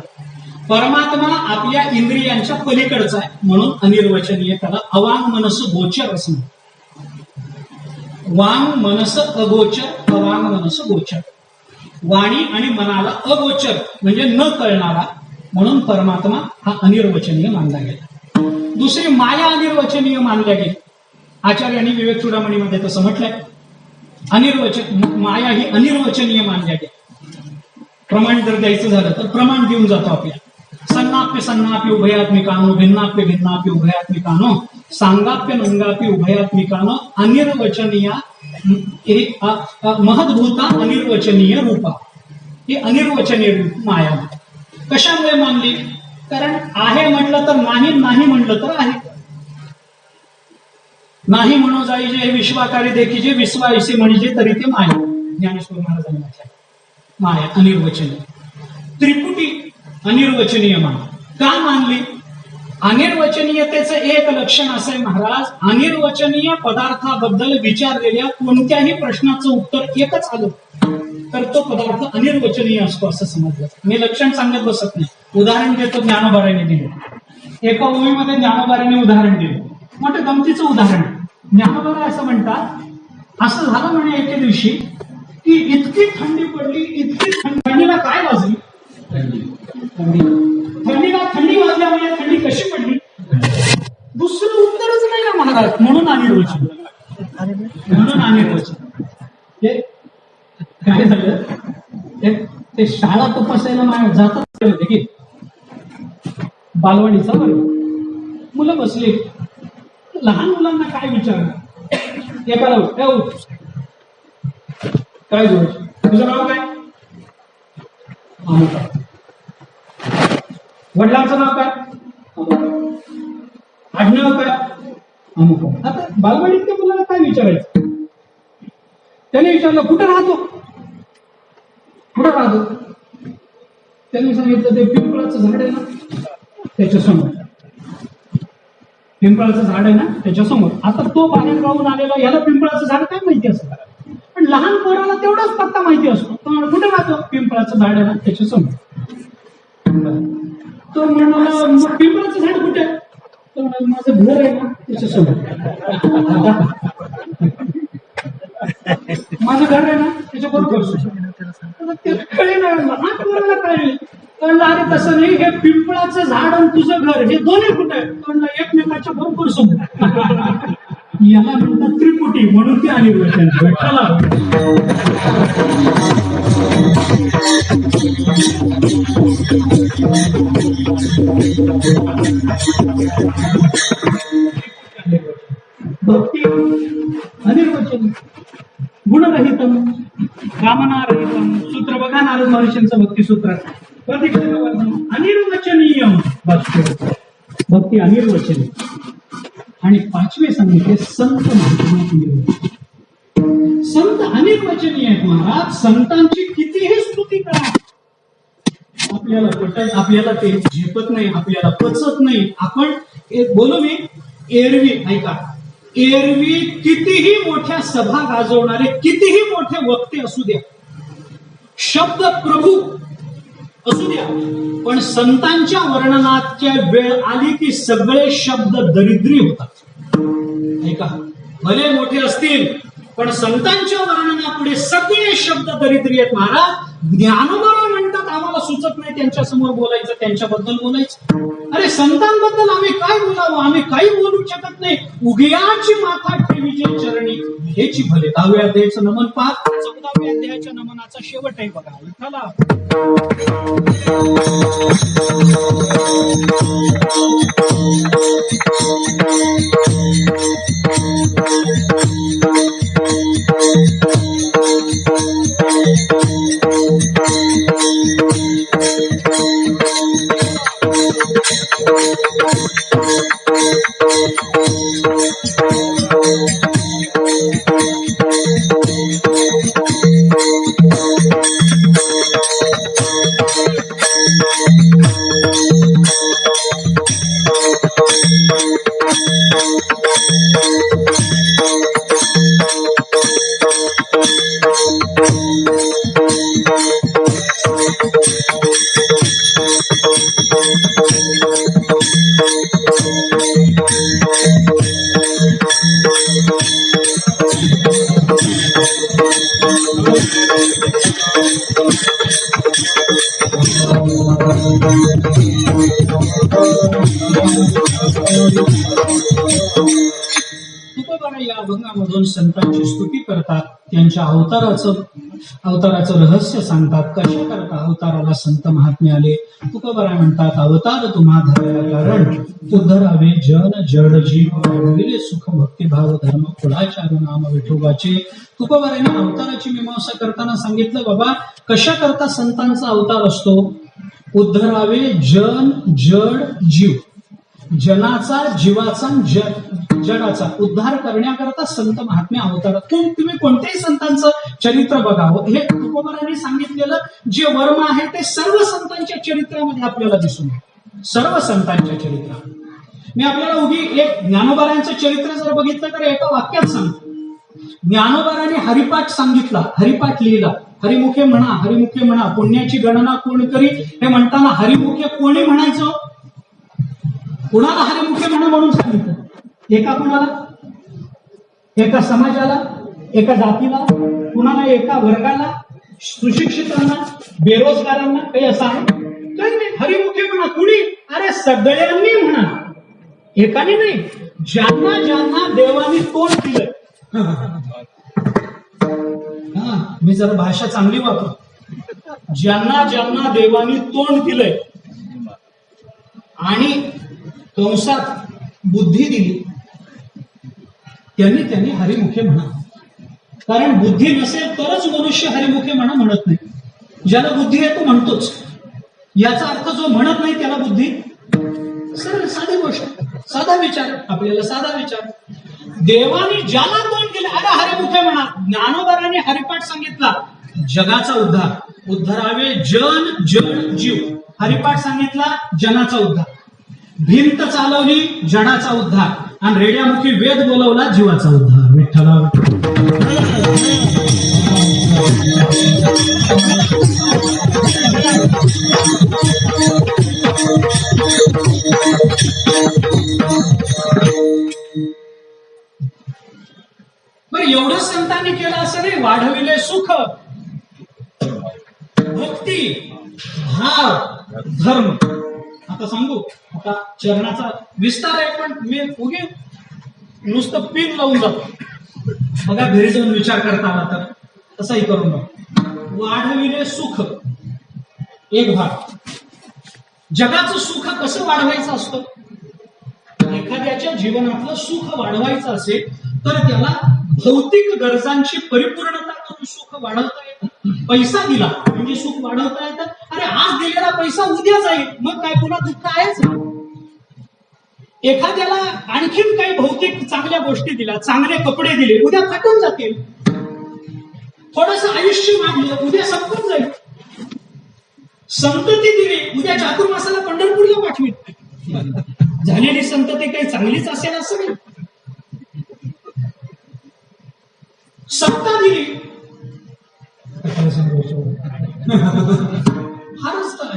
परमात्मा आपल्या इंद्रियांच्या पलीकडचा आहे म्हणून अनिर्वचनीय. त्याला अवांग मनस गोचर असं म्हणतात. वांग मनस अगोचर, अवांग मनस गोचर. वाणी आणि मनाला अगोचर म्हणजे न कळणारा, म्हणून परमात्मा हा अनिर्वचनीय मानला गेला. दुसरी माया अनिर्वचनीय मानल्या गेली. आचार्यांनी विवेक चूडामणीमध्ये तसं म्हटलंय. माया ही अनिर्वचनीय मानल्या गेली. प्रमाण जर द्यायचं झालं तर प्रमाण देऊन जातो आपल्याला. सन्नाप्य सन्नाप्य उभयात्मिकानो, भिन्नाप्य भिन्नाप्य उभयात्मिकानो, सांगाप्य नंगाप्य उभयात्मिकानो, अनिर्वचनीय महद्भूता अनिर्वचनीय रूपा. ही अनिर्वचनीय रूप माया. कशामुळे मानली? कारण आहे म्हटलं तर नाही, नाही म्हटलं तर आहे. नाही म्हणून जाईजे हे विश्वाकारी देखीजे, विश्वायसे म्हणजे तरी ते माया. ज्ञानेश्वर महाराजांनी म्हटलं माया अनिर्वचनीय. त्रिपुटी अनिर्वचनीय मान. का मानली? अनिर्वचनीयतेचं एक लक्षण असं आहे महाराज, अनिर्वचनीय पदार्थाबद्दल विचारलेल्या कोणत्याही प्रश्नाचं उत्तर एकच आलं तर तो पदार्थ अनिर्वचनीय असतो असं समजलं. मी लक्षण सांगत बसत नाही. उदाहरण देतो, ज्ञानोबाराने दिले. एका ओळीमध्ये ज्ञानोबाराने उदाहरण दिलं, मोठं गमतीचं उदाहरण. ज्ञानोबारा असं म्हणतात, असं झालं म्हणे एके दिवशी की इतकी थंडी पडली, इतकी थंडीला काय वाजली? थंडीला थंडी वाजल्यामुळे थंडी कशी पडली? दुसरं उत्तरच नाही ना महाराज. म्हणून अनिर्वचन, म्हणून अनिर्वचन. काय झालं, ते शाळा तपासायला जातात होते की बालवाडीचा वर्ग. मुलं बसली, लहान मुलांना काय विचारणार? एकाला काय जोड, तुझं नाव काय? वडिलांचं नाव काय? आडनाव काय? अमुक. आता बालवाडीतल्या मुलाला काय विचारायचं? त्याने विचारलं कुठं राहतो? कुठं राहतो? त्यांनी सांगितलं ते पिंपळाचं झाड आहे ना त्याच्यासमोर. पिंपळाचं झाड आहे ना त्याच्यासमोर. आता तो बाहेर गावून आलेला, याला पिंपळाचं झाड काय माहिती असतं? पण लहान पोराला तेवढाच पत्ता माहिती असतो. तो कुठे राहतो? पिंपळाचं झाड आहे ना त्याच्यासमोर. तो म्हणाला पिंपळाचं झाड कुठे आहे? तो म्हणाला माझं घर आहे ना त्याच्यासमोर. माझं घर आहे ना त्याच्याबरोबर. कळलं अरे तसं नाही, हे पिंपळाचं झाड आणि तुझं घर हे दोन्ही कुठे आहे? कळलं एकमेकाच्या बरोबर समोर. याला म्हणतात त्रिपुटी, म्हणून ती अनिर्वचन. भक्ती अनिर्वचन. गुणरहितम, कामनारहितम. सूत्र बघा नारद महर्षींचं भक्ती सूत्र. अनिर्वचनीयम. भक्ती अनिर्वचनीय. आणि 5वे सांगितले संत महात्मा. संत अनिर्वचनीय आहेत महाराज. संतांची कितीही स्तुती करा, आपल्याला पटत, आपल्याला ते झेपत नाही, आपल्याला पचत नाही. आपण बोलू मी एरवी, ऐका, एरवी कितीही मोठ्या सभा गाजवणारे, कितीही मोठे वक्ते असू द्या, शब्द प्रभू असू द्या, पण संतांच्या वर्णनाच्या वेळ आली की सगळे शब्द दरिद्री होतात. ऐका, भले मोठे असतील पण संतांच्या वर्णनापुढे सगळे शब्द दरिद्री आहेत महाराज. ज्ञानोबा म्हणतात आम्हाला सुचत नाही त्यांच्या समोर बोलायचं, त्यांच्याबद्दल बोलायचं. अरे संतांबद्दल आम्ही काय बोलावं? आम्ही काही बोलू शकत नाही. उगयाची माथा ठेवीचे चरणी हेची भले. 10व्या अध्यायाचं नमन पहा. 14व्या अध्यायाच्या नमनाचा शेवट आहे बघा. विठ्ठला तुकोबारा या अभंगामधून संतांची स्तुती करतात, त्यांच्या अवताराचं रहस्य सांगतात. कशा करता अवताराला संत महात्मे आले. तुकोबारा म्हणतात, अवतार तुम्हा धराया कारण उद्धरावे जन जड जीव मिळविले सुख भक्तिभाव धर्म कुळाचार नाम विठोबाचे. तुकोबाराने अवताराची मीमांसा करताना सांगितलं, बाबा कशा करता संतांचा अवतार असतो. उद्धरावे जन जड जीव, जनाचा जीवाचा जडाचा उद्धार करण्याकरता संत महात्मे अवतारात. तुम्ही कोणत्याही संतांचं चरित्र बघावं, हे तुकोबारांनी सांगितलेलं जे वर्म आहे ते सर्व संतांच्या चरित्रामध्ये आपल्याला दिसून येतं. सर्व संतांच्या चरित्रात मी आपल्याला उभी एक ज्ञानोबारांचं चरित्र जर बघितलं तर एका वाक्यात सांगतो. ज्ञानोबाराने हरिपाठ सांगितला, हरिपाठ लिहिला. हरिमुखे म्हणा पुण्याची गणना कोण करी, हे म्हणताना हरिमुखे कोणी म्हणायचं, कुणाला हरिमुखे म्हणून सांगितलं. एका कुणाला, एका समाजाला, एका जातीला, कुणाला एका वर्गाला, सुशिक्षितांना, बेरोजगारांना, काही असं आहे काही नाही. हरिमुखे म्हणा कुणी, अरे सगळ्यांनी म्हणा, एकाने नाही. ज्यांना ज्यांना देवाने तोंड दिलंय. मी जर भाषा चांगली वापरतो, ज्यांना ज्यांना देवाने तोंड दिलंय आणि कंसात बुद्धी दिली, त्यांनी हरिमुखे म्हणा. कारण बुद्धी नसेल तरच मनुष्य हरिमुखे म्हणत नाही. ज्याला बुद्धी आहे तो म्हणतोच. याचा अर्थ जो म्हणत नाही त्याला बुद्धी. सरळ साधी गोष्ट, साधा विचार, आपल्याला साधा विचार. देवाने ज्याला तोंड दिलं, अरे हरिमुखे म्हणा. ज्ञानोबाराने हरिपाठ सांगितला, जगाचा उद्धार. उद्धरावे जन जड जीव. हरिपाठ सांगितला, जनाचा उद्धार. भिंत चालवली, जडाचा उद्धार. आणि रेड्यामुखी वेद बोलवला, जीवाचा उद्धार. विठ्ठला बरं, एवढं संतांनी केलं असं नाही. वाढविले सुख, भक्ती, भाव, धर्म. आता सांगू, आता चरणाचा विस्तार आहे, पण मी उगे नुसतं पिन लावून जातो. बघा घरी जाऊन विचार करता आला तर तसाही करून बघ. वाढविले सुख एक भाग. जगाचं सुख कसं वाढवायचं असतं. एखाद्याच्या जीवनातलं सुख वाढवायचं असेल तर त्याला भौतिक गरजांची परिपूर्णता करून सुख वाढवता येतं. पैसा दिला म्हणजे सुख वाढवता येतं. अरे आज दिलेला पैसा उद्या जाईल, मग काय पुन्हा दुःख आहेच. एखाद्याला आणखीन काही भौतिक चांगल्या गोष्टी दिल्या, चांगले कपडे दिले, उद्या फाटून जातील. थोडस आयुष्य वाढलं, उद्या संपून जाईल. संतती दिली, उद्या चातुर्मासाला पंढरपूरला पाठवील. झालेली संतती काही चांगलीच असेल असं नाही. सत्ता दिली,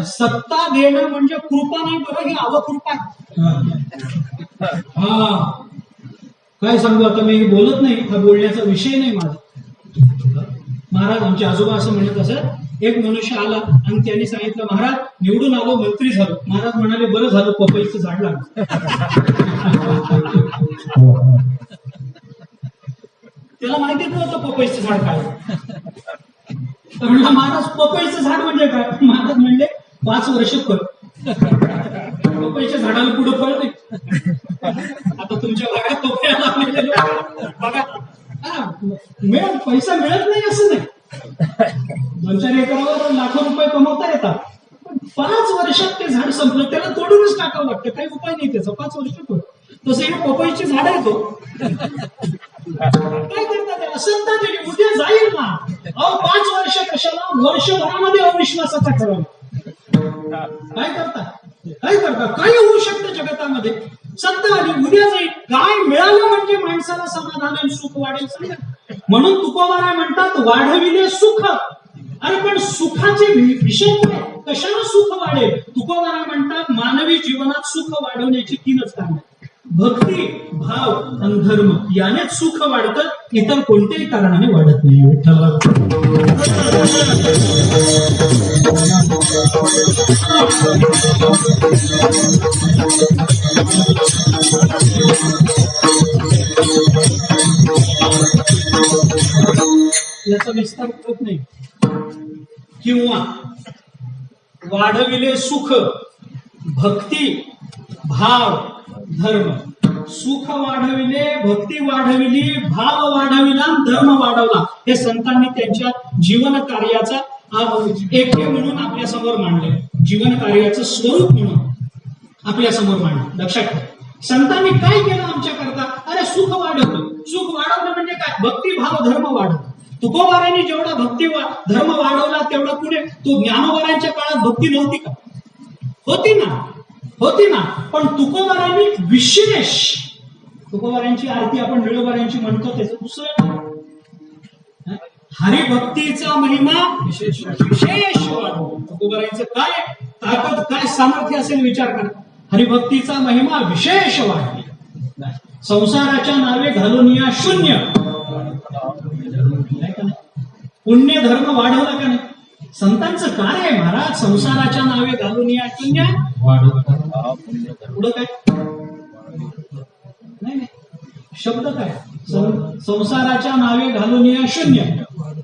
सत्ता देणं म्हणजे कृपा नाही बरं, ही अवकृपा. काय सांगू आता, मी बोलत नाही, हा बोलण्याचा विषय नाही माझा. महाराज आमचे आजोबा असं म्हणत असत. एक मनुष्य आला आणि त्यांनी सांगितलं, महाराज निवडून आलो, मंत्री झालो. महाराज म्हणाले, बरं झालं, पपईचं झाड लागलं. त्याला माहितीच नव्हतं पपईचं झाड काय. म्हणलं, महाराज पपईचं झाड म्हणजे काय. महाराज म्हणले, 5 वर्ष फळ. पपईच्या झाडाला पुढे फळ नाही. आता तुमच्या भागात पपया लावलेले बघा, पैसा मिळत नाही असं नाही. 2-4 एकरावर लाखो रुपये कमवता येतात, पण 5 वर्षात ते झाड संपलं, त्याला तोडूनच टाकावं लागतं. काही उपाय नाही त्याचा. 5 वर्ष फळ. तसं हे पपईची झाड आहे तो. काय करता त्याला संता दिली, उद्या जाईल ना. 5 वर्ष कशाला, वर्षभरामध्ये अविश्वासाचा ठराव. काय करता काय होऊ शकतं जगतामध्ये. सत्ता आली, उद्या जाईल. काय मिळालं म्हणजे माणसाला समाधान आणि सुख वाढेल सांगा. म्हणून तुकोबारा म्हणतात, वाढविले सुख. अरे पण सुखाचे विषय काय, कशाला सुख वाढेल. तुकोबारा म्हणतात, मानवी जीवनात सुख वाढवण्याची 3च कारणं. भक्ती, भाव आणि धर्म यानेच सुख वाढतं, इतर कोणत्याही कारणाने वाढत नाही. विठ्ठला याचा विस्तार होत नाही. किंवा वाढविले सुख, भक्ती, भाव, धर्म. सुख वाढविले, भक्ती वाढविली, भाव वाढविला, धर्म वाढवला. हे संतांनी त्यांच्या जीवन कार्याचा एक म्हणून आपल्या समोर मांडले. जीवन कार्याचं स्वरूप म्हणून आपल्या समोर मांडले. लक्षात ठेवा, संतांनी काय केलं आमच्या करता? अरे सुख वाढवलं. सुख वाढवलं म्हणजे काय? भक्ती, भाव, धर्म वाढवलं. तुकोबारांनी जेवढा भक्ती धर्म वाढवला तेवढा पुढे तो ज्ञानोबारांच्या काळात भक्ती नव्हती का? होती ना, होती ना. पण तुकोबारांनी विशेष, तुकोबारांची आरती आपण निळोबारांची म्हणतो, त्याचं दुसरं हरिभक्तीचा महिमा विशेष वाढवला. तुकोबारांचं काय ताकद, काय सामर्थ्य असेल विचार करा. हरिभक्तीचा महिमा विशेष वाढला. संसाराच्या नावे घालून या शून्य. पुण्य धर्म वाढवला का नाही? संतांचं काय आहे महाराज? संसाराच्या नावे घालून या शून्य वाढवला. पुढं काय नाही, शब्द काय? संसाराच्या नावे घालून या शून्य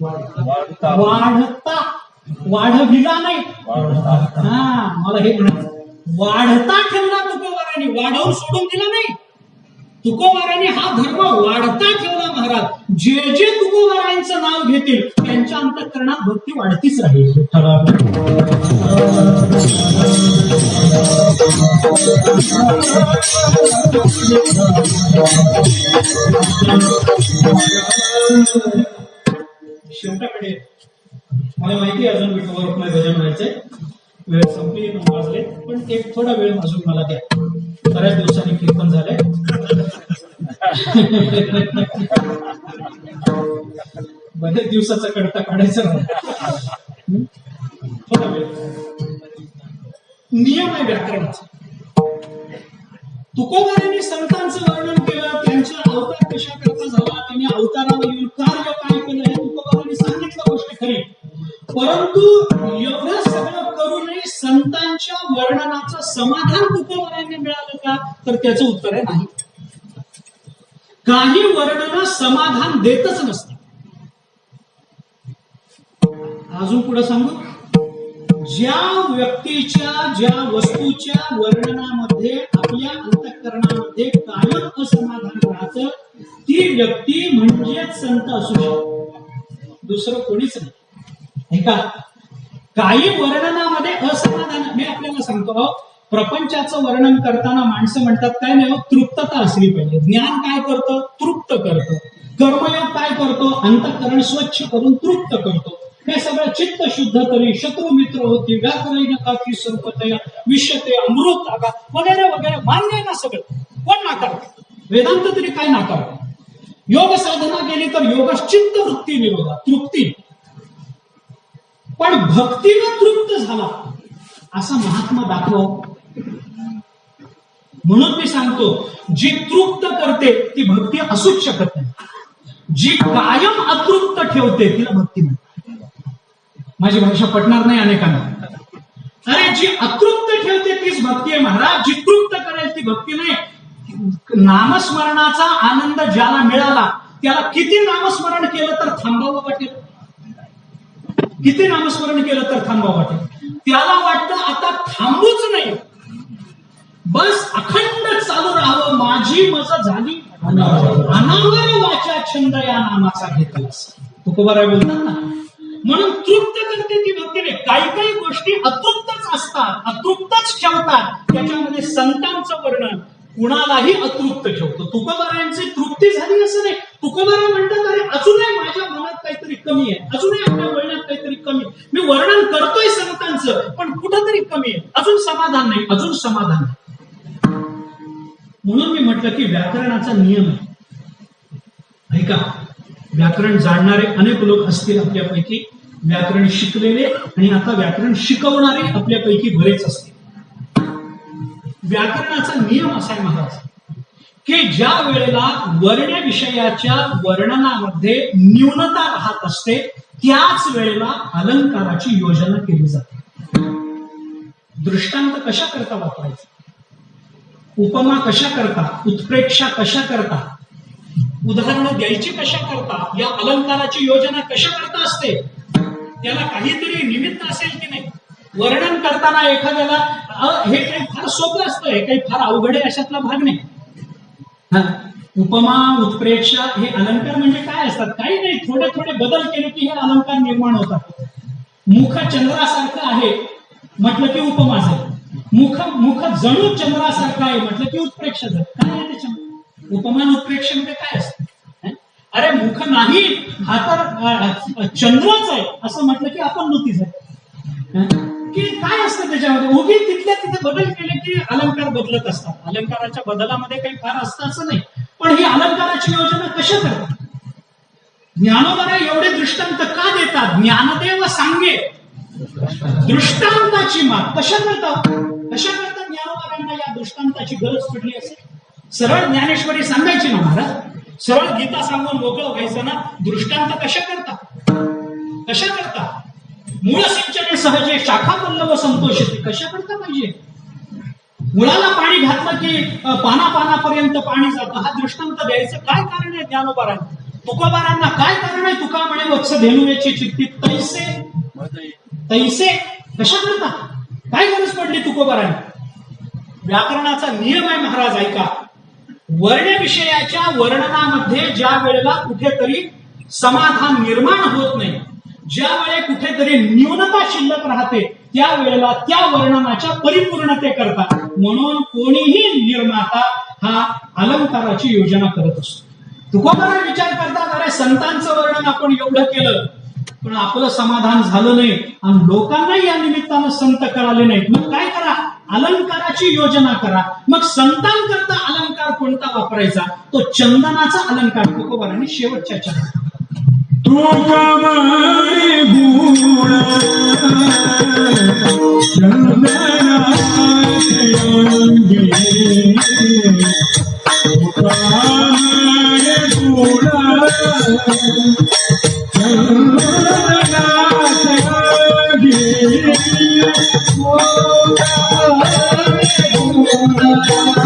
वाढता. वाढविला नाही. हा, मला हे म्हणायचं. वाढता ठेवला तुकोबारांनी, वाढवून सोडून दिला नाही. तुकोबारांनी हा धर्म वाढता ठेवला महाराज. जे जे तुकोबारांचं नाव घेतील त्यांच्या अंतःकरणात भक्ती वाढतीच राहील. शेवटाकडे मला माहिती अजून विठोबा भजन व्हायचंय, वेळ संपली, 9 वाजले, पण एक थोडा वेळ अजून मला द्या. बऱ्याच दिवसांनी कीर्तन झालंय. बऱ्याच दिवसाचा कडता काढायचा थोडा वेळ. नियम आहे व्याकरणाचा. तुकोबारांनी संतांचं वर्णन केलं, त्यांचा अवतार कशा करता झाला, त्यांनी अवतारावर येऊन कार्य काय केलं हे तुकोबारांनी सांगितलं, गोष्ट खरी. परंतु एवढं सगळं करूनही संतांच्या वर्णनाचं समाधान तुकोबारांनी मिळालं का? तर त्याचं उत्तर आहे नाही. काही वर्णन समाधान देतच नसते. अजून पुढे सांगू, ज्या व्यक्तीच्या, ज्या वस्तूच्या वर्णनामध्ये आपल्या अंतःकरणामध्ये कायम असमाधान राहतं, ती व्यक्ती म्हणजेच संत असू शकते, दुसरं कोणीच नाही. ऐका, काही वर्णनामध्ये असमाधान. मी आपल्याला सांगतो, प्रपंचाचं वर्णन करताना माणसं म्हणतात काय नाही, तृप्तता असली पाहिजे. ज्ञान काय करतं? तृप्त करतं. कर्मयोग काय करतो? अंतःकरण स्वच्छ करून तृप्त करतो. हे सगळं चित्त शुद्ध तरी शत्रू मित्र होती, व्याकरण काकी स्वरूपतया विषते अमृत आगा वगैरे वगैरे मान्य आहे ना सगळं. कोण नाकारत? वेदांत तरी काय नाकारत? योग साधना केली तर योगश्चित्त वृत्ती निरोधा, तृप्ती. पण भक्तीनं तृप्त झाला असा महात्मा दाखव. म्हणून मी सांगतो, जी तृप्त करते ती भक्ती असूच शकत नाही. जी कायम अतृप्त ठेवते तिला भक्ती नाही. माझी भाषा पटणार नाही अनेकांना. अरे जी अतृप्त ठेवते तीच भक्ती आहे महाराज. जी तृप्त करेल ती भक्ती नाही. नामस्मरणाचा आनंद ज्याला मिळाला त्याला किती नामस्मरण केलं तर थांबावं वाटेल. किती नामस्मरण केलं तर थांबावं वाटेल. त्याला वाटतं आता थांबूच नाही, बस अखंड चालू राहावं. माझी मज झाली अनावर वाचा छंद या नामाचा घेतलास. तुकोबाराय बोलतात ना. म्हणून तृप्त करते ती भक्ती नाही. काही काही गोष्टी अतृप्तच असतात, अतृप्तच ठेवतात. त्याच्यामध्ये संतांचं वर्णन कुणालाही अतृप्त ठेवतो. तुकोबारायांची तृप्ती झाली असं नाही. तुकोबारा म्हणतात अरे अजूनही माझ्या मनात काहीतरी कमी आहे, अजूनही आपल्या वर्णात काहीतरी कमी. मी वर्णन करतोय संतांचं पण कुठंतरी कमी आहे, अजून समाधान नाही, अजून समाधान नाही. म्हणून मी म्हटलं की व्याकरणाचा नियम आहे. ऐका, व्याकरण जाणणारे अनेक लोक असतील आपल्यापैकी, व्याकरण शिकलेले आणि आता व्याकरण शिकवणारे आपल्यापैकी बरेच असतील. व्याकरणाचा नियम असा आहे महाराज की ज्या वेळेला वर्ण विषयाच्या वर्णनामध्ये न्यूनता राहत असते त्याच वेळेला अलंकाराची योजना केली जाते. दृष्टांत कशा करता वापरायचा, उपमा कशा करता, उत्प्रेक्षा कशा करता, उदाहरणं द्यायची कशा करता, या अलंकाराची योजना कशा करता असते. त्याला काहीतरी निमित्त असेल की नाही. वर्णन करताना एखाद्याला हे काही फार सोपं असतं, हे काही फार अवघड आहे अशातला भाग नाही. उपमा उत्प्रेक्षा हे अलंकार म्हणजे काय असतात, काही नाही, थोडे थोडे बदल केले की हे अलंकार निर्माण होतात. मुख चंद्रासारखं आहे म्हटलं की उपमा झाली, मुख जणू चंद्रासारखं आहे म्हटलं की उत्प्रेक्षा झालं. काय आहे त्याच्यामध्ये, उपमान उत्प्रेक्षामध्ये काय असतं. अरे मुख नाही हा तर चंद्रच आहे असं म्हटलं की आपण नव्हती झाली. की काय असतं त्याच्यामध्ये, उभी तिथल्या तिथे बदल केले की अलंकार बदलत असतात. अलंकाराच्या बदलामध्ये काही फार असतं असं नाही. पण ही अलंकाराची योजना कशा करतात. ज्ञानोबा एवढे दृष्टांत का देतात. ज्ञानदेव सांगे दृष्टांताची मात कशा करतात ज्ञानोबांना या दृष्टांताची गरज पडली असेल. सरळ ज्ञानेश्वरी सांगायची ना महाराज, सरळ गीता सांगून मोकळं व्हायचं ना. दृष्टांत कशा करता मूळ सिंचने सहजे शाखा पल्लव संतोषते कशा करता पाहिजे. मुळाला पाणी घातलं की पानापर्यंत पाणी जातं. हा दृष्टांत द्यायचं काय कारण आहे ज्ञानोबारांना. तुकोबारांना काय कारण आहे. तुका म्हणे वत्स धेनुवेची चित्ती तैसे कशा करता, काय गरज पडली तुकोबारांना. व्याकरणाचा नियम आहे महाराज ऐका. वर्ण विषयाच्या वर्णनामध्ये ज्या वेळेला कुठेतरी समाधान निर्माण होत नाही, ज्या वेळे कुठेतरी न्यूनता शिल्लक राहते, त्या वेळेला त्या वर्णनाच्या परिपूर्णते करता म्हणून कोणीही निर्माता हा अलंकाराची योजना करत असतो. तुकोबारा विचार करतात, अरे संतांचं वर्णन आपण एवढं केलं पण आपलं समाधान झालं नाही आणि लोकांनाही या निमित्तानं संत कळाले नाहीत. मग काय करा, अलंकाराची योजना करा. मग संतांकरता अलंकार कोणता वापरायचा, तो चंदनाचा अलंकार तुकोबारांनी शेवटच्या चरणात. तुकामाई गुण चंदनाचे अंगी, तुकामाई गुण चंदनाचे अंगी, तुकामाई गुण चंदनाचे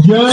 जय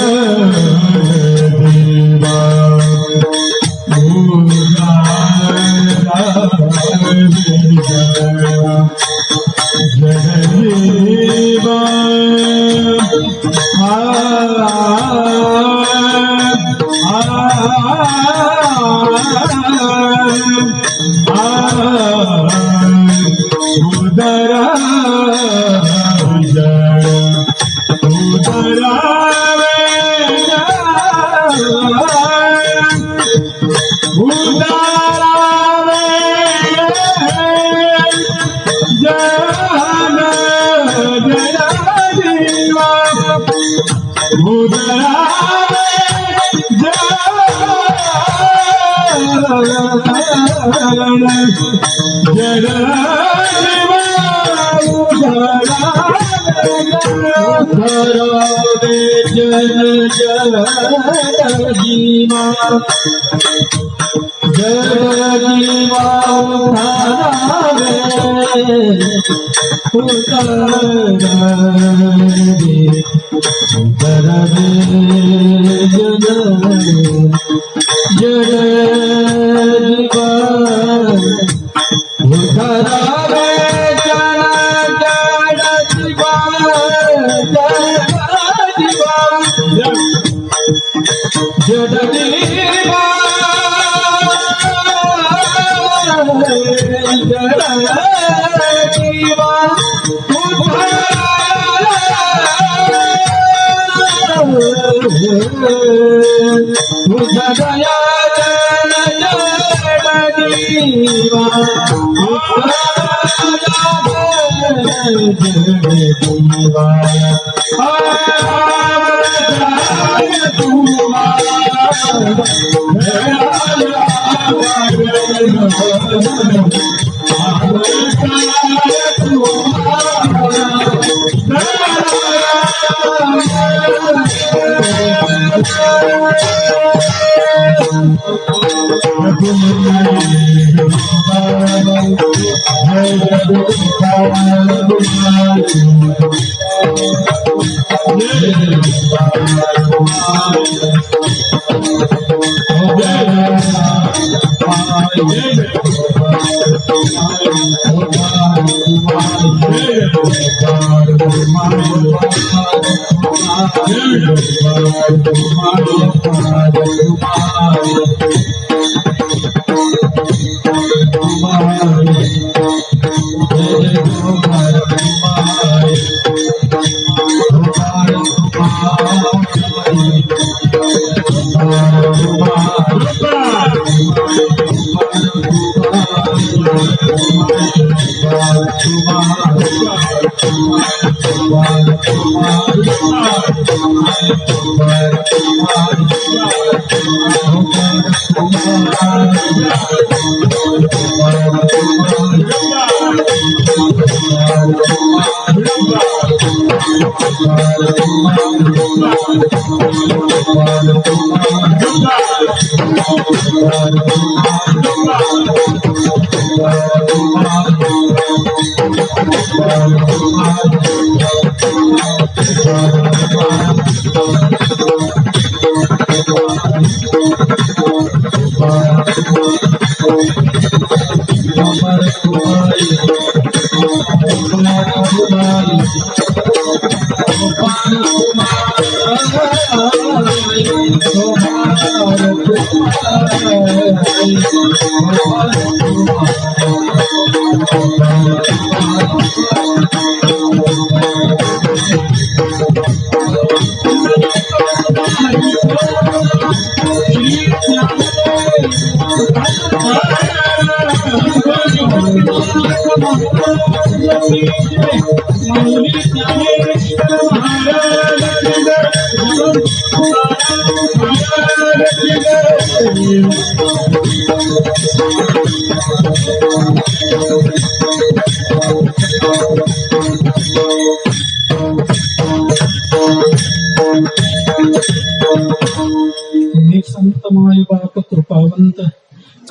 संत माय बाप कृपावंत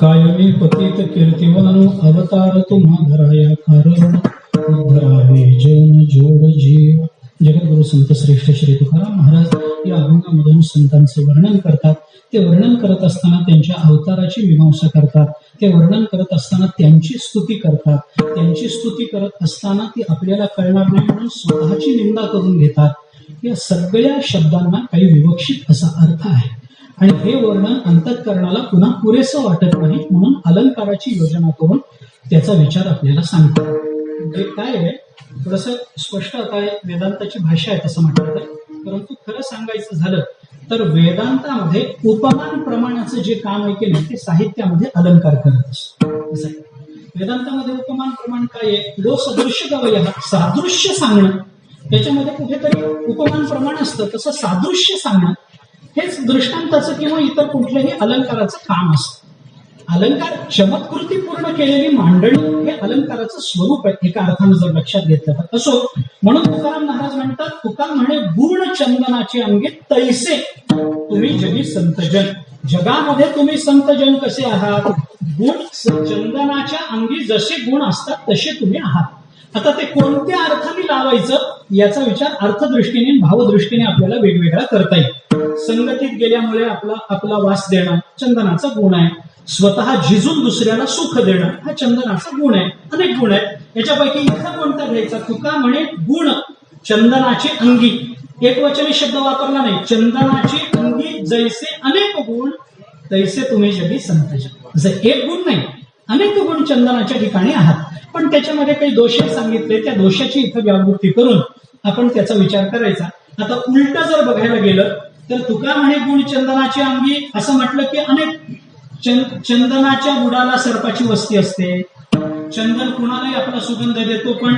कायमी पतित कीर्तिवान अवतार तुम्हा धराया कारण उद्धरावे जन जोड जीव. जगद्गुरु संत श्रेष्ठ श्री तुकाराम महाराज या अभंगामधून संतांचं वर्णन करतात. ते वर्णन करत असताना त्यांच्या अवताराची मीमांसा करतात. ते वर्णन करत असताना त्यांची स्तुती करतात. त्यांची स्तुती करत असताना ती आपल्याला कळणार नाही म्हणून स्वतःची निंदा करून घेतात. या सगळ्या शब्दांना काही विवक्षित असा अर्थ आहे आणि हे वर्णन अंतःकरणाला पुन्हा पुरेसं वाटत नाही म्हणून अलंकाराची योजना करून त्याचा विचार आपल्याला सांगतात. हे काय आहे थोडस स्पष्ट आता वेदांताची भाषा आहे तसं म्हटलं तर, परंतु खरं सांगायचं झालं तर वेदांतामध्ये उपमान प्रमाणाचं जे काम आहे की नाही ते साहित्यामध्ये अलंकार करत असतो. असं आहे. वेदांतामध्ये उपमान प्रमाण काय आहे? लो सदृश्य गवय सादृश्य सांगणं. त्याच्यामध्ये कुठेतरी उपमान प्रमाण असतं तसं सादृश्य सांगणं हेच दृष्टांताचं किंवा इतर कुठल्याही अलंकाराचं काम असतं. अलंकार चमत्कृती पूर्ण केलेली मांडणी हे अलंकाराचं स्वरूप आहे एका अर्थानं जर लक्षात घेतलं तर. असो म्हणून तुकाराम महाराज म्हणतात, तुका म्हणे गुण चंदनाचे अंगी तैसे तुम्ही जगी संतजन. जगामध्ये तुम्ही संतजन कसे आहात? गुण चंदनाच्या अंगी जसे गुण असतात तसे तुम्ही आहात. आता ते कोणत्या अर्थाने लावायचं याचा विचार अर्थदृष्टीने आणि भावदृष्टीने आपल्याला वेगवेगळा करता येईल. संगतीत गेल्यामुळे आपला वास देणं चंदनाचा गुण आहे. स्वतः झिजून दुसऱ्याला सुख देणं हा चंदनाचा गुण आहे. अनेक गुण आहेत. याच्यापैकी इथं कोणता घ्यायचा? तुका म्हणे गुण चंदनाचे अंगी, एकवचनी शब्द वापरला नाही. चंदनाचे अंगी जैसे अनेक गुण तैसे तुम्ही जगी संत जग. जर एक गुण नाही, अनेक गुण चंदनाच्या ठिकाणी आहात. पण त्याच्यामध्ये काही दोष सांगितले, त्या दोषाची इथं व्यावृत्ती करून आपण त्याचा विचार करायचा. आता उलट जर बघायला गेलं तर तुका म्हणे गुण चंदनाचे अंगी असं म्हटलं की अनेक चंदनाच्या बुडाला सर्पाची वस्ती असते. चंदन कुणालाही आपला सुगंध देतो, पण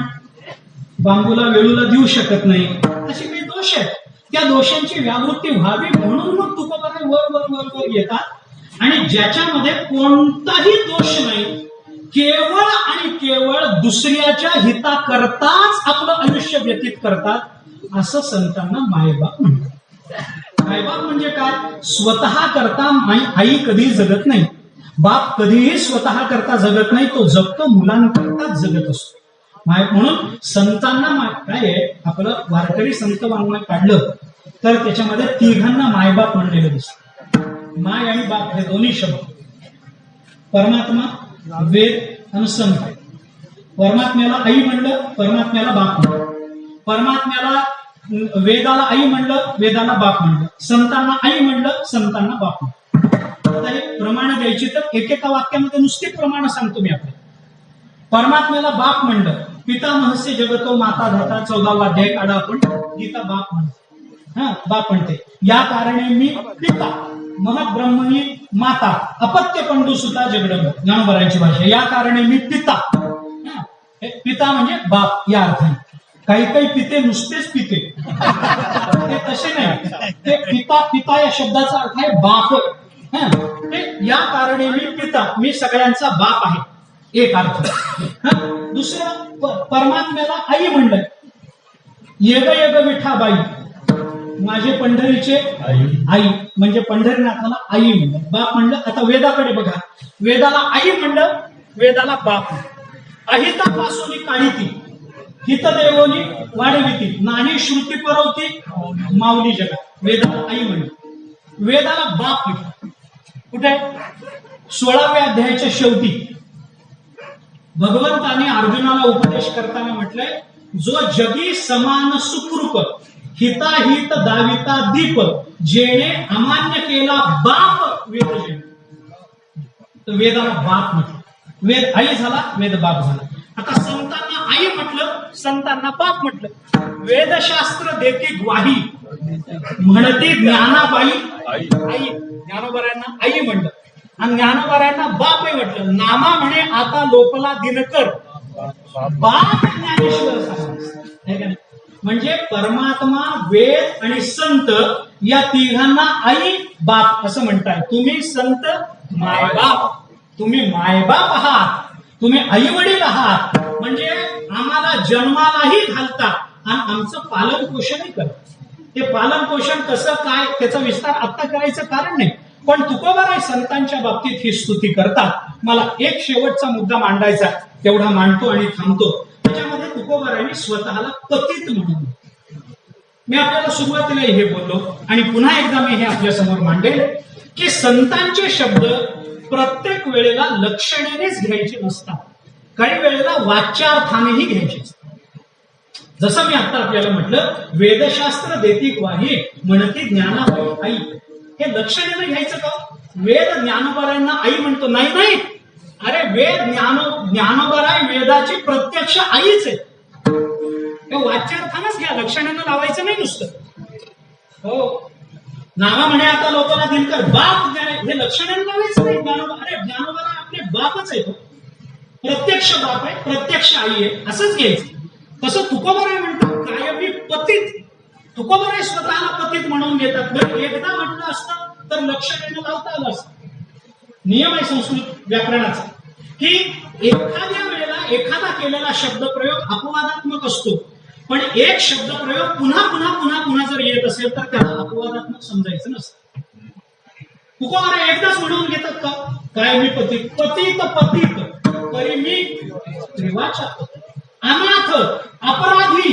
बांबूला वेळूला देऊ शकत नाही. असे काही दोष आहेत. त्या दोषांची व्यावृत्ती व्हावी म्हणून मग तुकोबारा वर वर वर वर येतात. आणि ज्याच्यामध्ये कोणताही दोष नाही, केवळ आणि केवळ दुसऱ्याच्या हिताकरताच आपलं आयुष्य व्यतीत करतात, असं संतांना मायबाप म्हणतात. मायबाप म्हणजे काय? स्वतः करता आई कधी जगत नाही, बाप कधीही स्वतः करता जगत नाही, तो जगतो मुलांकरताच जगत असतो. म्हणून संतांना काय आहे, आपलं वारकरी संत वाङ्मय काढलं तर त्याच्यामध्ये तिघांना मायबाप म्हणलेलं दिसतं. माय आणि बाप हे दोन्ही शब्द, परमात्मा, वेद आणि संत. परमात्म्याला आई म्हणलं, परमात्म्याला बाप म्हणलं. परमात्म्याला वेदाला आई म्हणलं, वेदाला बाप म्हणलं. संतांना आई म्हणलं, संतांना बाप म्हणलं. आता हे प्रमाण द्यायची तर एकेका वाक्यामध्ये नुसते प्रमाण सांगतो मी आपल्याला. परमात्म्याला बाप म्हणलं, पितामहस्य जगतो माता धाता, 14वा अध्याय काढा आपण. गीता बाप म्हणते, बाप म्हणते. या कारणे मी पिता, महत ब्रह्मणी माता, अपत्य पंडू सुता जगडंब, ज्ञानोबरांची भाषा. या कारणे मी पिता. पिता म्हणजे बाप या अर्थाने. काही काही पिते नुसतेच पिते, ते तसे नाही. ते पिता, पिता या शब्दाचा अर्थ आहे बाप. या कारणे मी पिता, मी सगळ्यांचा बाप आहे, एक अर्थ. दुसरं, परमात्म्याला आई म्हणलं, येग येग विठाबाई, माझे पंढरीचे आई, म्हणजे पंढरीनाथाला आई म्हणलं. बाप म्हणलं. आता वेदाकडे बघा, वेदाला आई म्हणलं, वेदाला बाप. अहितापासून काढी ती, हितदेवोनी वाढविती, नाही श्रुती परवती माऊली जगा. वेदाला आई म्हणलं, वेदाला बाप म्हणलं. कुठे? 16व्या अध्यायाच्या शेवटी भगवंताने अर्जुनाला उपदेश करताना म्हटलंय, जो जगी समान सुकृप, हिताहित दाविता दीप, जेणे अमान्य केला बाप वेद जेणे. तर वेदाला बाप म्हटलं. वेद आई झाला, वेद बाप झाला. आता संतांना आई म्हटलं, संतांना बाप म्हटलं. वेदशास्त्र देते ग्वाही, म्हणते ज्ञानाबाई आई. ज्ञानोबरायांना आई म्हणलं आणि ज्ञानोबरायांना बापही म्हटलं. नामा म्हणे आता लोकला दिनकर, बाप ज्ञानेश्वर सांगा. म्हणजे परमात्मा, वेद आणि संत या तिघांना आई बाप असं म्हणताय. तुम्ही संत मायबाप, तुम्ही मायबाप आहात, तुम्ही आई वडील आहात. म्हणजे आम्हाला जन्मालाही घालता आणि आमचं पालन पोषणही करतात. ते पालन पोषण कसं काय त्याचा विस्तार आता करायचं कारण नाही, पण तुकोबाराय संतांच्या बाबतीत ही स्तुती करतात. मला एक शेवटचा मुद्दा मांडायचा, तेवढा मांडतो आणि थांबतो. त्याच्यामध्ये तुकोबारायांनी स्वतःला पतित म्हणून, मी आपल्याला सुरुवातीला हे बोललो आणि पुन्हा एकदा मी हे आपल्या समोर मांडेल की संतांचे शब्द प्रत्येक वेळेला लक्षणेनेच घ्यायचे नसतात, काही वेळेला वाच्यार्थानेही घ्यायचे असतात. जसं मी आता आपल्याला म्हटलं, वेदशास्त्र देती ग्वाही, म्हणते ज्ञानाबाई आई. हे लक्षणेने घ्यायचं का? वेद ज्ञानोबरायांना आई म्हणतो, नाही नाही, अरे वेद ज्ञानोबराय वेदाची प्रत्यक्ष आईच आहे. वाच्यार्थानच घ्या, लक्षणानं लावायचं नाही नुसतं. हो, नावा म्हणे आता लोकांना दिनकर, बाप हे लक्षणानं लावायचं नाही. अरे ज्ञानोबराय आपले बापच आहे, तो प्रत्यक्ष बाप आहे, प्रत्यक्ष आई आहे, असंच घ्यायचं. तसं तुकोबाराय म्हणतात काय मी पतित. तुकोबाराय स्वतःला पतित म्हणून घेतात. बरं, एकदा म्हटलं असतं तर लक्षणानं लावता आलं असतं. नियम आहे संस्कृत व्याकरणाचा की एखाद्या वेळेला एखादा केलेला शब्दप्रयोग अपवादात्मक असतो, पण एक शब्दप्रयोग पुन्हा पुन्हा पुन्हा पुन्हा जर येत असेल तर त्याला अपवादात्मक समजायचं नसतं. तुकोबाराय एकदाच म्हणून घेतात का? काय मी पतित पतित पतित तरी मी त्रिवाचा अनाथ अपराधी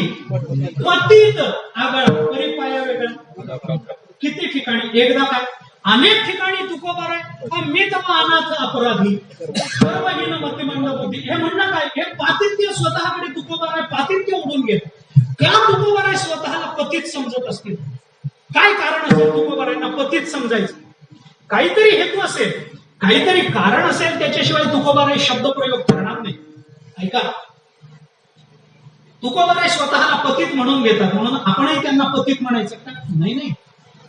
पतित आगळ तरी पाया वेगळा. किती ठिकाणी एकदा काय अनेक ठिकाणी तुकोबार आहे पण मी तेव्हा अनाथ अपराधी सर्वहीन मतिमंद बुद्धी हे म्हणणं काय हे पातित्य स्वतःकडे तुकोबार आहे पातित्य ओढून घेत का तुकोबार आहे स्वतःला पतित समजत असतील काय कारण असेल तुकोबारांना पतित समजायचं काहीतरी हेतू असेल काहीतरी कारण असेल त्याच्याशिवाय तुकोबाराय शब्द प्रयोग करणार नाही. ऐका तुकोबाराय स्वतःला पतित म्हणून घेतात म्हणून आपणही त्यांना पतित म्हणायचं का नाही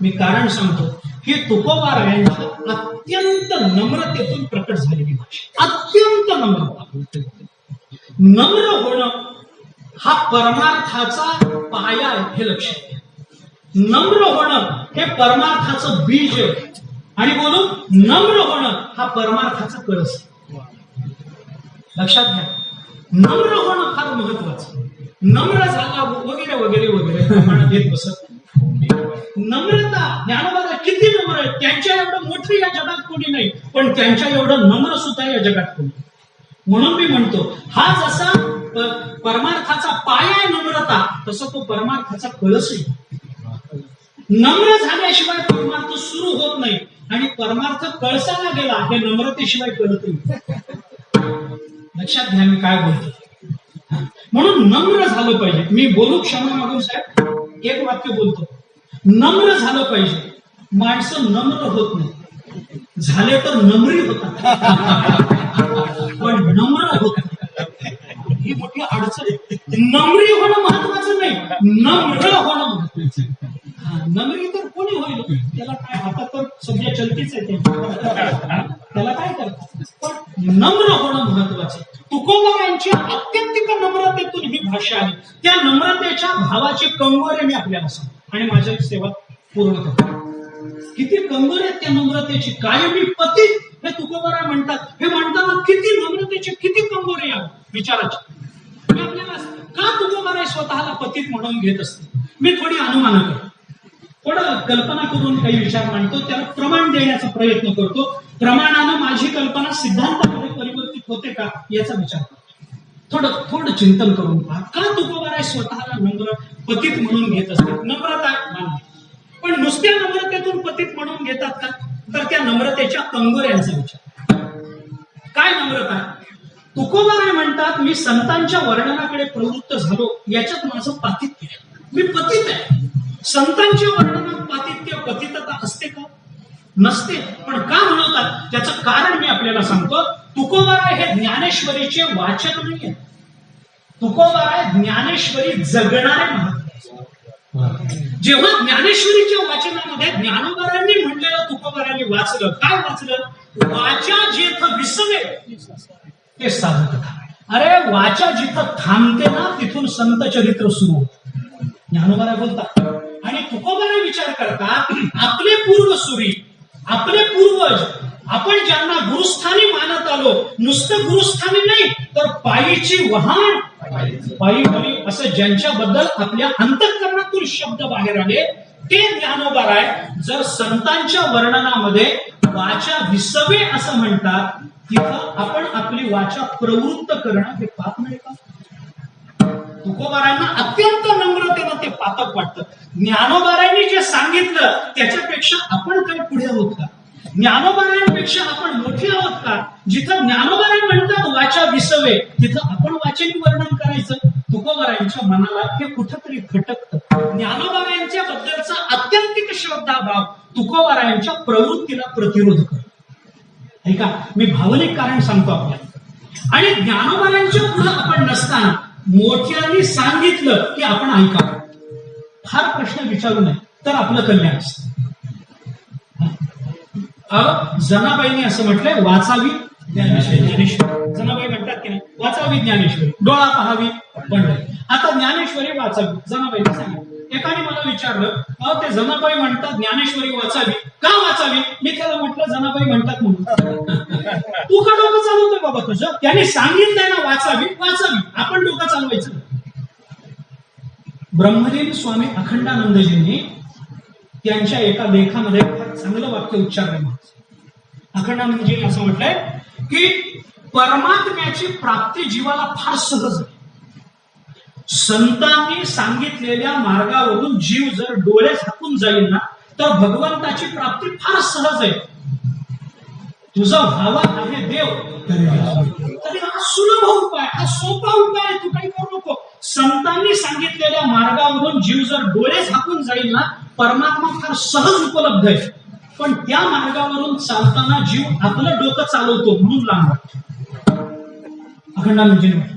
मी कारण सांगतो की तुकोबारायांच्या अत्यंत नम्रतेतून प्रकट झालेली भाषा अत्यंत नम्र होणं हा परमार्थाचा पाया आहे हे लक्षात घ्या. नम्र होणं हे परमार्थाचं बीज आहे आणि बोलून नम्र होणं हा परमार्थाचा कळस लक्षात घ्या. नम्र होणं फार महत्वाचं नम्र झाला वगैरे वगैरे वगैरे म्हणत येत बसत नम्रता ज्ञानोबा किती नम्र आहे त्यांच्या एवढं मोठं या जगात कोणी नाही पण त्यांच्या एवढं नम्र सुद्धा या जगात कोणी म्हणून मी म्हणतो हा जसा परमार्थाचा पाया आहे नम्रता तसा तो परमार्थाचा कळस आहे. नम्र झाल्याशिवाय परमार्थ सुरू होत नाही आणि परमार्थ कळसाला गेला हे नम्रतेशिवाय कळत नाही. लक्षात घ्या मी काय बोलतो म्हणून नम्र झालं पाहिजे. मी बोलू क्षमा मागून साहेब एक वाक्य बोलतो नम्र झालं पाहिजे. माणसं नम्र होत नाही झाले तर नम्री होतात पण नम्र होत ही मोठी अडचण आहे. नम्री होणं महत्वाचं नाही नम्र होणं महत्वाचं आहे. नम्री तर कोणी होईल त्याला काय हातात तर सध्या चलतीच आहे त्याला काय करतात पण नम्र होणं महत्वाचं. तुकोबारांची अत्यंतिक नम्रतेतून ही भाषा आहे. त्या नम्रतेच्या भावाचे कंगोरे मी आपल्याला सांगतो आणि माझी सेवा पूर्ण करतो. किती कंगोरे आहेत त्या नम्रतेची कायमी पतित हे तुकोबारा म्हणतात. हे म्हणताना किती नम्रतेचे किती कंगोरे या विचाराचे मी आपल्याला का तुकोबारा स्वतःला पतित म्हणून घेत असते. मी थोडी अनुमान करतो थोडं कल्पना करून काही विचार मांडतो त्याला प्रमाण देण्याचा प्रयत्न करतो. प्रमाणानं माझी कल्पना सिद्धांतामध्ये परिवर्तित होते का याचा विचार करतो. थोडं चिंतन करून पहा का तुकोबाराय स्वतःला नम्र पतित म्हणून घेत असते. नम्रता मान्य पण नुसत्या नम्रतेतून पतित म्हणून घेतात का तर त्या नम्रतेच्या कंगोऱ्यांचा विचार काय नम्रता. तुकोबाराय म्हणतात मी संतांच्या वर्णनाकडे प्रवृत्त झालो याच्यात माझं पातित्य मी पतित आहे. संतांच्या वर्णनात पातित्य पतितता असते का नसते पण का म्हणतात त्याचं कारण मी आपल्याला सांगतो. तुकोबाराय हे ज्ञानेश्वरीचे वाचक नाहीये. तुकोबाराय ज्ञानेश्वरी जगणारे महात्मा. जेव्हा ज्ञानेश्वरीच्या वाचनामध्ये ज्ञानोबारांनी म्हणलेलं तुकोबारांनी वाचलं काय वाचलं वाचा जेथ विसवे ते साधक. अरे वाचा जिथं थांबते ना तिथून संत चरित्र सुरू होतं ज्ञानोबारा बोलतात. आणि तुकोबारा विचार करतात आपले पूर्वसुरी आपले पूर्वज आपण ज्यांना गुरुस्थानी मानत आलो नुसतं गुरुस्थानी नाही तर पायीची वाहन पायी हरी असं ज्यांच्याबद्दल आपल्या अंतःकरणातून शब्द बाहेर आले ते ज्ञानोबाराय जर संतांच्या वर्णनामध्ये वाचा विसवे असं म्हणतात तिथं आपण आपली वाचा प्रवृत्त करणं हे पाप नाही का. तुकोबारांना अत्यंत नम्रतेनं ते पातक वाटतं. ज्ञानोबारांनी जे सांगितलं त्याच्यापेक्षा आपण काही पुढे आहोत का ज्ञानोबारांपेक्षा आपण मोठे आहोत का. जिथं ज्ञानोबाराय म्हणतात वाचा विसवे तिथं आपण वाचनी वर्णन करायचं. तुकोबारांच्या मनाला हे कुठंतरी खटकतं. ज्ञानोबारांच्या बद्दलचा अत्यंतिक श्रद्धाभाव तुकोबारांच्या प्रवृत्तीला प्रतिरोध करतो. ऐका मी भावनिक कारण सांगतो आपल्याला आणि ज्ञानोबारांच्या पुढे आपण नसताना मोठ्यांनी सांगितलं की आपण ऐकावं. फार प्रश्न विचारू नये तर आपलं कल्याण असतं. जनाबाईंनी असं म्हटलंय वाचावी ज्ञानेश्वरी. जनाबाई म्हणतात की नाही वाचावी ज्ञानेश्वरी डोळा पहावी पंढरी. आता ज्ञानेश्वरी वाचावी जनाबाईंनी सांगितलं. एकाने मला विचारलं ते जनाबाई म्हणतात ज्ञानेश्वरी वाचावी का वाचावी. मी त्याला म्हटलं जनाबाई म्हणतात म्हणून तू का डोकं चालवतोय बाबा तुझं. त्याने सांगितलंय ना वाचावी वाचावी आपण डोकं चालवायचं. ब्रह्मदेव स्वामी अखंडानंदजींनी त्यांच्या एका लेखामध्ये फार चांगलं वाक्य उच्चारलं अखंडानंदजींनी असं म्हटलंय की परमात्म्याची प्राप्ती जीवाला फार सहज आहे. संतांनी सांगितलेल्या मार्गावरून जीव जर डोळे झाकून जाईल ना तर भगवंताची प्राप्ती फार सहज आहे. तुझा भावा आहे देव तरी हा सुलभ उपाय, हा सोपा उपाय आहे, तू काही करू नको. संतांनी सांगितलेल्या मार्गावरून जीव जर डोळे झाकून जाईल ना परमात्मा फार सहज उपलब्ध आहे. पण त्या मार्गावरून चालताना जीव आपलं डोकं चालवतो म्हणून लांब वाटतं. अखंडानंदजीने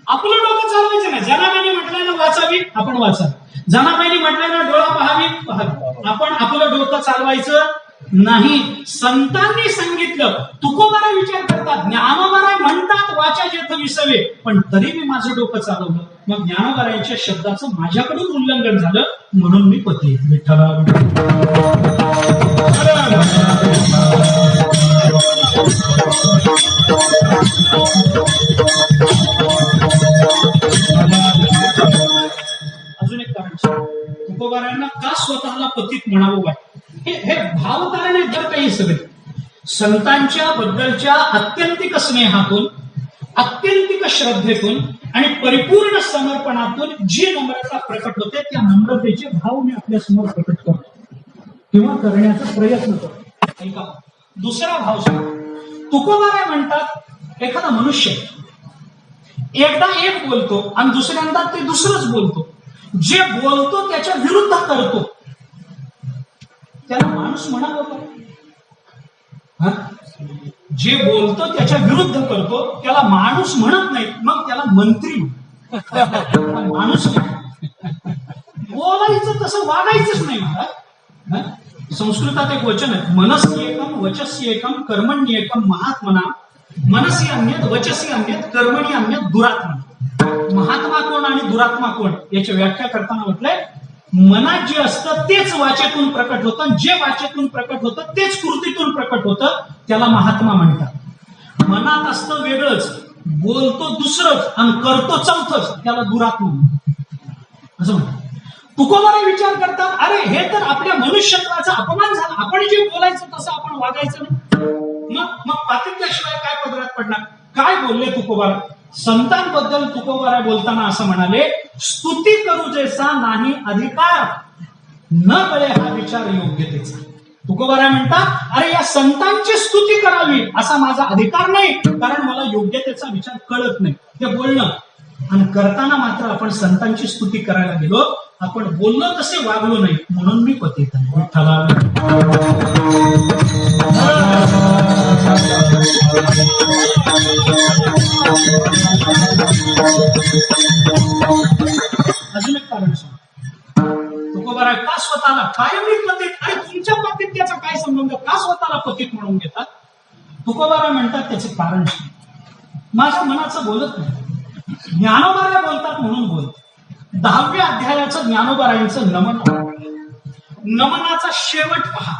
आपलं डोकं चालवायचं नाही. जनाबाईने म्हटलं ना वाचावी आपण वाचा, जनाबाईने म्हटलं ना डोळा पहावी आपण आपलं डोकं चालवायचं नाही. संतांनी सांगितलं. तुकोबारा विचार करतात, ज्ञानोबाराय म्हणतात वाचा जेथ विसवे, पण तरी मी माझं डोकं चालवलं. मग ज्ञानोबारायांच्या शब्दाचं माझ्याकडून उल्लंघन झालं म्हणून मी पती विठ्ठला. अजून एक कारण तुकोबारायांना का स्वतःला पतित म्हणावं वाटतं, हे भाव कारण आहे. जर काही सगळे संतांच्या बद्दलच्या अत्यंतिक स्नेहातून, अत्यंतिक श्रद्धेतून आणि परिपूर्ण समर्पणातून जी नम्रता प्रकट होते त्या नम्रतेचे भाव मी आपल्या समोर प्रकट करतो किंवा करण्याचा प्रयत्न करतो. दुसरा भाव तुकोबाराय म्हणतात एखादा मनुष्य एकदा एक बोलतो आणि दुसऱ्यांदा ते दुसरंच बोलतो. जे बोलतो त्याच्या विरुद्ध करतो त्याला माणूस म्हणावं का? जे बोलतो त्याच्या विरुद्ध करतो त्याला माणूस म्हणत नाही, मग त्याला मंत्री माणूस नाही. बोलायचं तसं वागायचंच नाही महाराज. संस्कृतात एक वचन आहे, मनसी एकम वचसी एकम कर्मण्य एकम महात्मना, मनसी अन्यत वचसी अन्यत कर्मणी अन्यत दुरात्मा. महात्मा कोण आणि दुरात्मा कोण याची व्याख्या करताना म्हटलंय मनात जे असतं तेच वाचेतून प्रकट होतं, जे वाचेतून प्रकट होतं तेच कृतीतून प्रकट होतं, त्याला महात्मा म्हणतात. मनात असतं वेगळंच, बोलतो दुसरंच आणि करतो चौथंच, त्याला दुरात्मा असं म्हणतात. तुकोबारा विचार करतात अरे हे तर आपल्या मनुष्यत्वाचा अपमान झाला. आपण जे बोलायचं तसं आपण वागायचं नाही. मग पातित्याशिवाय काय पदरात पडणार? काय बोलले तुकोबारा? संतांबद्दल तुकोबारा बोलताना असं म्हणाले, स्तुती करू जैसा नाही अधिकार, न कळे हा विचार योग्यतेचा. तुकोबारा म्हणतात अरे या संतांची स्तुती करावी असा माझा अधिकार नाही, कारण मला योग्यतेचा विचार कळत नाही. ते बोलणं आणि करताना मात्र आपण संतांची स्तुती करायला गेलो, आपण बोललो तसे वागलो नाही म्हणून मी पतित आहे. अजून एक कारण सांग, तुकोबारा का स्वतःला कायमी पतित, अरे तुमच्या पतित त्याचा काय संबंध, का स्वतःला पतित म्हणून घेतात? तुकोबारा म्हणतात त्याचे कारण माझ्या मनाचं बोलत नाही, ज्ञानोबारा बोलतात म्हणून बोलत. 10व्या अध्यायाचं ज्ञानोबारायांचं नमन, नमनाचा शेवट पहा.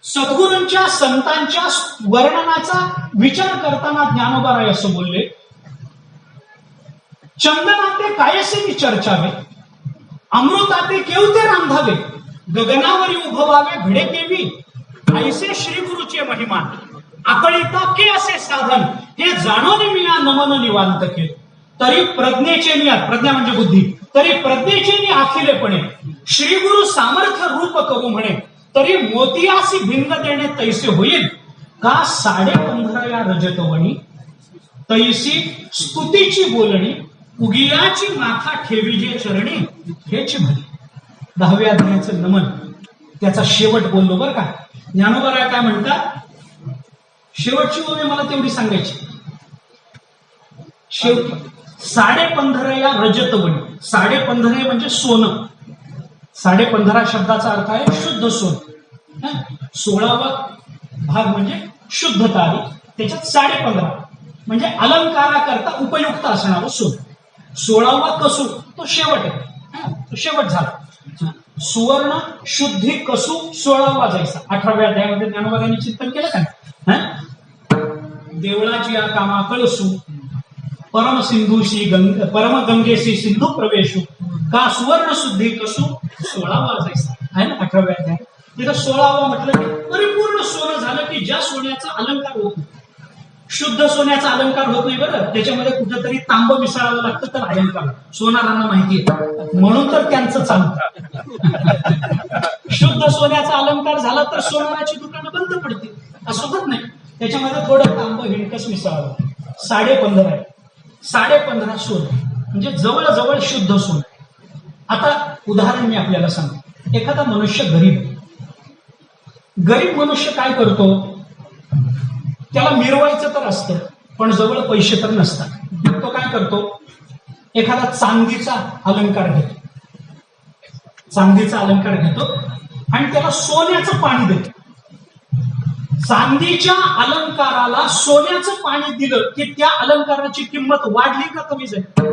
सद्गुरूंच्या संतांच्या वर्णनाचा विचार करताना ज्ञानोबाराय असं बोलले, चंदनाते कायसे विचर्चावे, अमृताते केवते रांधावे, गगनावरी उभवावे भिडे केवी, ऐसे श्री गुरुचे महिमा, आकळिता के असे साधन, हे जाणून मी या नमन निवांत केले. तरी प्रज्ञेचे मी, प्रज्ञा म्हणजे बुद्धी, तरी प्रज्ञेचे मी आखिलेपणे, श्री गुरु सामर्थ्य रूप करू म्हणे, तरी मोतियासी भिंग देणे तैसे होईल का 15.5 या रजतवणी, तैसी स्तुतीची बोलणी, उगियाची माथा ठेवी जे चरणी, हेच भली. 10व्या अध्यायाचं नमन, त्याचा शेवट बोललो बरं का. ज्ञानोबाराय काय म्हणतात, शेवटची ओवी मला तेवढी सांगायची. शेवटी 15.5 या रजतवणी, 15.5 म्हणजे सोनं. 15.5 शब्दाचा अर्थ आहे शुद्ध सोनं. 16वा भाग म्हणजे शुद्ध तारीख, त्याच्यात 15.5 म्हणजे अलंकाराकरता उपयुक्त असणारं सोनं. 16वा कसू तो शेवट आहे, तो शेवट झाला. सुवर्ण शुद्धी कसू 16वा जायचा. 18व्या अध्यायामध्ये ज्ञानोबारायांनी चिंतन केलं का? देवळाची या कामा कळसू, परम सिंधूशी परम गंगेशी सिंधू प्रवेशू, का सुवर्ण शुद्धी कसू 16वा जायचा आहे ना 18व्या अध्याय. तिथं 16वा म्हटलं की परिपूर्ण सोनं झालं की ज्या सोन्याचा अलंकार होत नाही. शुद्ध सोन्याचा अलंकार होत नाही बरं, त्याच्यामध्ये कुठेतरी तांब मिसळावं लागतं तर अलंकार. सोनारांना माहितीये म्हणून तर त्यांचं चालतं. शुद्ध सोन्याचा अलंकार झाला तर सोनाराची दुकानं बंद पडतील, असं होत नाही. त्याच्यामध्ये थोडं तांब हिणकस मिसळावं. 15.5 आहे. 15.5 सोनं म्हणजे जवळजवळ शुद्ध सोनं. आता उदाहरण मी आपल्याला सांगतो. एखादा मनुष्य गरीब मनुष्य काय करतो, त्याला मिरवायचं तर असतं पण जवळ पैसे तर नसतात. तो काय करतो, एखादा चांदीचा अलंकार घेतो. चांदीचा अलंकार घेतो आणि त्याला सोन्याचं पाणी देतो. चांदीच्या अलंकाराला सोन्याचं पाणी दिलं की त्या अलंकाराची किंमत वाढली का कमी झाली?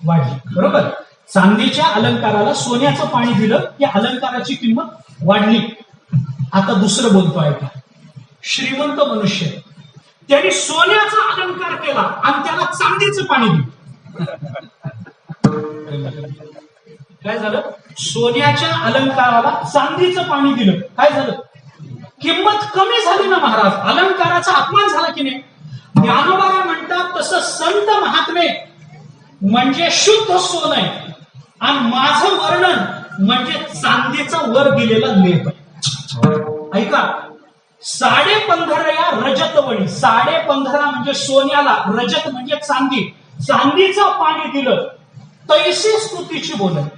वाढली. बरोबर. चांदीच्या अलंकाराला सोन्याचं पाणी दिलं की अलंकाराची किंमत वाढली. आता दुसरं बोलतो ऐका. श्रीमंत मनुष्य त्यांनी सोन्याचा अलंकार केला आणि त्याला चांदीचं पाणी दिलं. काय झालं? सोन्याच्या अलंकाराला चांदीचं पाणी दिलं. काय झालं? किंमत कमी झाली ना महाराज. अलंकाराचा अपमान झाला की नाही? ज्ञानोबा म्हणतात तसं संत महात्मे म्हणजे शुद्ध सोन आहे आणि माझं वर्णन म्हणजे चांदीचा वर दिलेला लेप. ऐका, 15.5 या रजतवळी. 15.5 म्हणजे सोन्याला, रजत म्हणजे चांदी. चांदीचं पाणी दिलं तैसी स्तुतीची बोलत.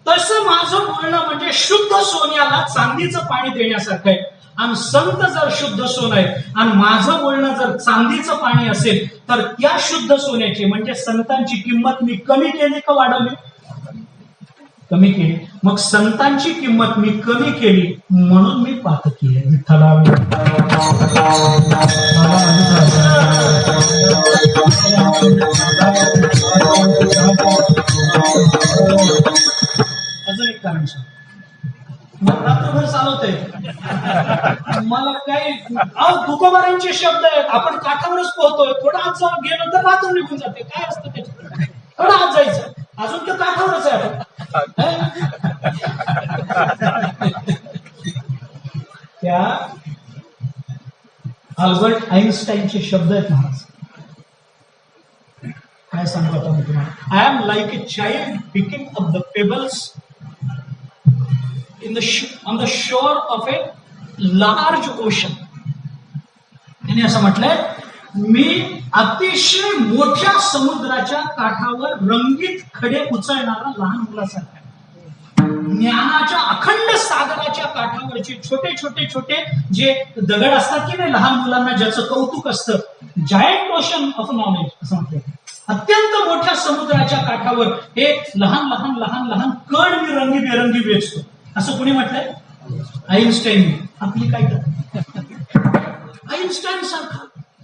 तसं माझं बोलणं म्हणजे शुद्ध सोन्याला चांदीचं पाणी देण्यासारखं आहे. आणि संत जर शुद्ध सोन आहे आणि माझं बोलणं जर चांदीचं पाणी असेल तर त्या शुद्ध सोन्याची म्हणजे संतांची किंमत मी कमी केली का वाढवली? कमी केली. मग संतांची किंमत मी कमी केली म्हणून मी पातकी आहे. विठ्ठला अजून एक कारण सांग. मग रात्रभर चालवतंय मला काय तुकोबारांचे शब्द आहेत. आपण काठावरच पोहतोय, थोडं आत जाऊन गेलो तर रात्र निघून जाते. काय असतं त्याच्यात? थोडं आत जायचं, अजून तर काठावरच आहे आपण. त्या अल्बर्ट आईन्स्टाईनचे शब्द आहेत महाराज. काय सांगतो आता मी तुम्हाला. I am like a child picking up the pebbles on the shore of a large ocean. त्याने असं म्हटलंय, मी अतिशय मोठ्या समुद्राच्या काठावर रंगीत खडे उचलणारा लहान मुलासारखा. ज्ञानाच्या अखंड सागराच्या काठावरचे छोटे छोटे छोटे जे दगड असतात की नाही लहान मुलांना, ज्याचं कौतुक असतं, जायंट ओशन ऑफ नॉलेज असं म्हटलं. अत्यंत मोठ्या समुद्राच्या काठावर हे लहान लहान लहान लहान कण मी रंगीबेरंगी वेचतो. असं कोणी म्हटलंय? आईन्स्टाईन. आपली काय आईन्स्टाईन सारखा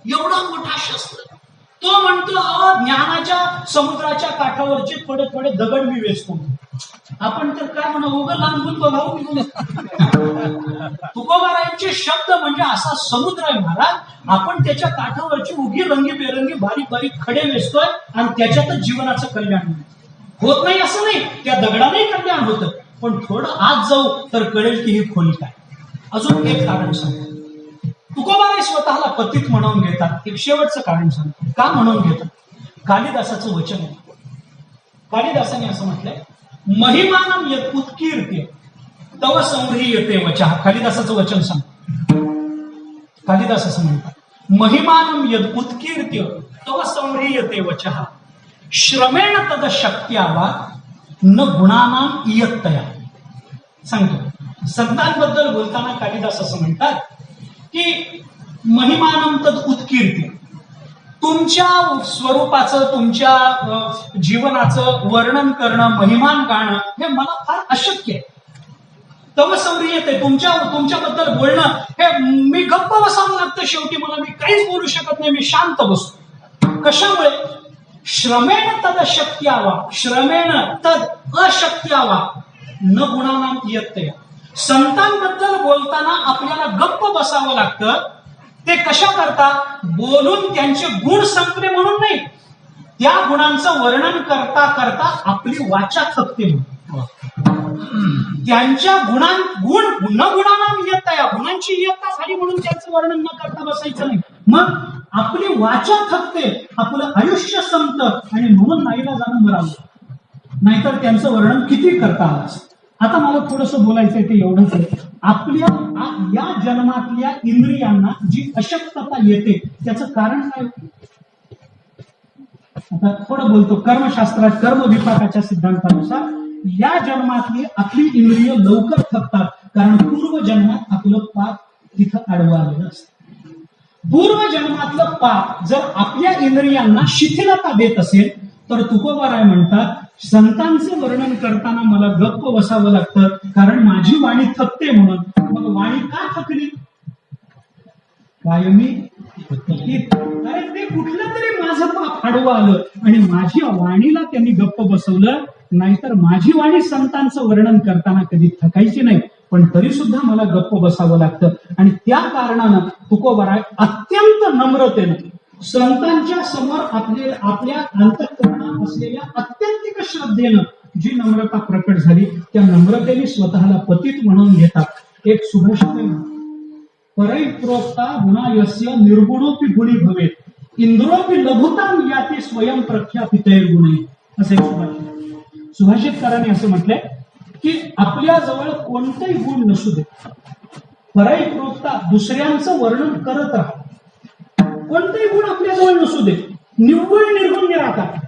एवढा मोठा शास्त्र तो म्हणतो ज्ञानाच्या समुद्राच्या काठावरचे थोडे थोडे दगड मी वेचतो. आपण तर काय म्हणा उगा लांबून बघावं निघून. तुकोबारायांचे शब्द म्हणजे असा समुद्र आहे महाराज. आपण त्याच्या काठावरची उगी रंगीबेरंगी बारीक बारीक खडे वेचतोय आणि त्याच्यातच जीवनाचं कल्याण होत नाही. असं नाही, त्या दगडाने कल्याण होतं पण थोडं आत जाऊ तर कळेल की ही खोली काय. अजून एक कारण सांगतो. तुकोबाराय स्वतःला पतित म्हणून घेतात. एक शेवटचं कारण सांगतो का म्हणून घेतात. कालिदासाचं वचन आहे. कालिदासाने असं म्हटलंय, महिमानम यत् उत्कीर्त्य तव संह्रियते वचः. कालिदासाचं वचन सांगतो. कालिदास असं म्हणतात, महिमानम यत् उत्कीर्त्य तव संह्रियते वचः श्रमेण तद शक्त्यावा न गुणानाम इयत्तया. सांगतो, संतांबद्दल बोलताना कालिदास असं म्हणतात की महिमानम तद उत्कीर्त्य, तुमच्या स्वरूपाचं तुमच्या जीवनाचं वर्णन करणं, महिमान गाणं हे मला फार अशक्य आहे. तव संह्रियते, तुमच्याबद्दल बोलणं हे मी गप्प बसावं लागतं. शेवटी मला मी काहीच बोलू शकत नाही, मी शांत बसतो. कशामुळे? श्रमेण तद शक्त्यावा, श्रमेण तद अशक्त्यावा न गुणानाम इयत्तया. संतांबद्दल बोलताना आपल्याला गप्प बसावं लागतं. ते कशा करता? बोलून त्यांचे गुण संपले म्हणून नाही, त्या गुणांचं वर्णन करता करता आपली वाचा थकते. त्यांच्या गुण न गुणांना इयत्ता, या गुणांची इयत्ता झाली म्हणून त्यांचं वर्णन न करता बसायचं नाही. मग आपली वाचा थकते, आपलं आयुष्य संपतं आणि म्हणून नाईला जाणं मरावं, नाहीतर त्यांचं वर्णन किती करता आलं असतं. आता मला थोडंसं बोलायचंय ते एवढंच आहे, आपल्या या जन्मातल्या इंद्रियांना जी अशक्तता येते त्याचं कारण काय? आता थोडं बोलतो. कर्मशास्त्रात कर्म विपाकाच्या सिद्धांतानुसार या जन्मातली आपली इंद्रिय लवकर थकतात, कारण पूर्व जन्मात आपलं पाप तिथं आडवं आलेलं असतं. पूर्व जन्मातलं पाप जर आपल्या इंद्रियांना शिथिलता देत असेल तर तुकोबाराय म्हणतात, संतांचं वर्णन करताना मला गप्प बसावं लागतं, कारण माझी वाणी थकते म्हणून. मग वाणी का थकली? कायमी कारण ते कुठलं तरी माझं पाप आडवं आलं आणि माझी वाणीला त्यांनी गप्प बसवलं. नाहीतर माझी वाणी संतांचं वर्णन करताना कधी थकायची नाही, पण तरी सुद्धा मला गप्प बसावं लागतं. आणि त्या कारणानं तुकोबाराय अत्यंत नम्रतेनं संतांच्या समोर आपल्या अंतःकरणात असलेल्या अत्यंतिक श्रद्धेनं जी नम्रता प्रकट झाली, त्या नम्रतेने स्वतःला पतित म्हणून घेतात. एक सुभाषित आहे, परैप्रोक्ता गुणायस्य निर्गुणोपि गुणी भवेत, इंद्रोपि लघुतां याती स्वयं प्रख्यापितैर्गुणै. असं एक सुभाषित. सुभाषितकाराने असं म्हटलंय की आपल्या जवळ कोणतेही गुण नसू दे, परैप्रोक्ता दुसऱ्यांचं वर्णन करत राहा, कोणतेही गुण आपल्या जवळ नसू दे, निव्वळ निर्गुण निराकार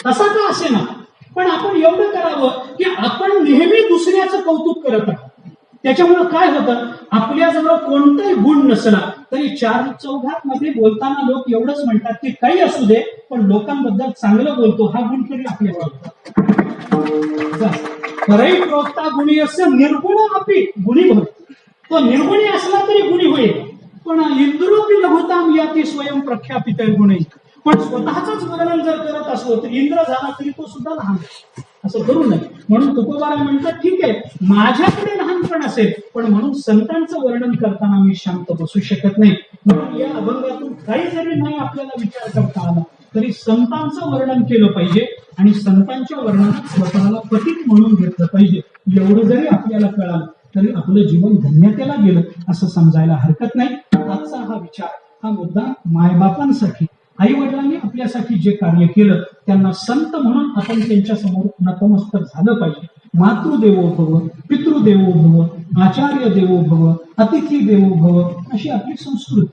तसा का असे ना, पण आपण एवढं करावं की आपण नेहमी दुसऱ्याचं कौतुक करत राहा. त्याच्यामुळे काय होतं, आपल्याजवळ कोणताही गुण नसला तरी चार चौघात मध्ये बोलताना लोक एवढंच म्हणतात की काही असू दे पण लोकांबद्दल चांगलं बोलतो, हा गुण तरी आपल्याला. परैप्रोक्ता गुणी असं निर्गुण अपि गुणी भवति, तो निर्गुणी असला तरी गुणी होईल. पण इंद्रोपि लघुतां याती स्वयं प्रख्यापितैर्गुणै, पण स्वतःच वर्णन जर करत असलो तर इंद्र झाला तरी तो सुद्धा लहान, असं करू नये. म्हणून तुकोबाराय म्हणतात, ठीक आहे माझ्याकडे लहानपण असेल, पण म्हणून संतांचं वर्णन करताना मी शांत बसू शकत नाही. म्हणून या अभंगातून काही जरी नाही आपल्याला विचार करता आला तरी संतांचं वर्णन केलं पाहिजे आणि संतांच्या वर्णनात स्वतःला पतित म्हणून घेतलं पाहिजे. एवढं जरी आपल्याला कळालं तरी आपलं जीवन धन्यतेला गेलं असं समजायला हरकत नाही. आजचा हा विचार, हा मुद्दा मायबापांसाठी, आई वडिलांनी आपल्यासाठी जे कार्य केलं त्यांना संत म्हणून आपण त्यांच्या समोर नतमस्तक झालं पाहिजे. मातृदेवो भव, पितृदेवो भव, आचार्य देवो भव, अतिथी देवो भव, अशी आपली संस्कृती.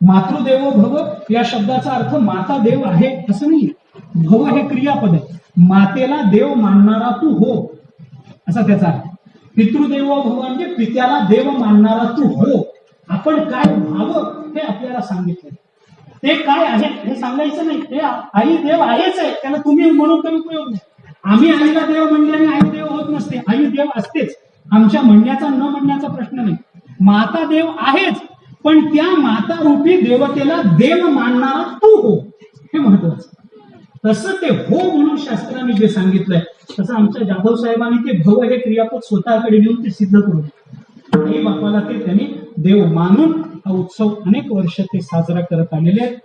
मातृदेवो भव या शब्दाचा अर्थ माता देव आहे असं नाही. भव हे क्रियापद आहे, मातेला देव मानणारा तू हो असा त्याचा अर्थ. पितृदेवो भव म्हणजे पित्याला देव मानणारा तू हो. आपण काय व्हावं हे आपल्याला सांगितलं, ते काय आहे हे सांगायचं नाही. ते आई देव आहेच आहे, त्याला तुम्ही म्हणून काही उपयोग नाही. आम्ही आईला देव म्हणल्याने आई देव होत नसते, आई देव असतेच. आमच्या म्हणण्याचा न म्हणण्याचा प्रश्न नाही. माता देव आहेच, पण त्या माता रूपी देवतेला देव मानणारा तू हो हे महत्वाचं. तसं ते हो म्हणून शास्त्राने जे सांगितलंय तसं आमच्या जाधव साहेबांनी ते भव हे क्रियापद स्वतःकडे घेऊन ते सिद्ध करून आई बापाला ते त्यांनी देव मानून हा उत्सव अनेक वर्ष ते साजरा करत आलेले आहेत.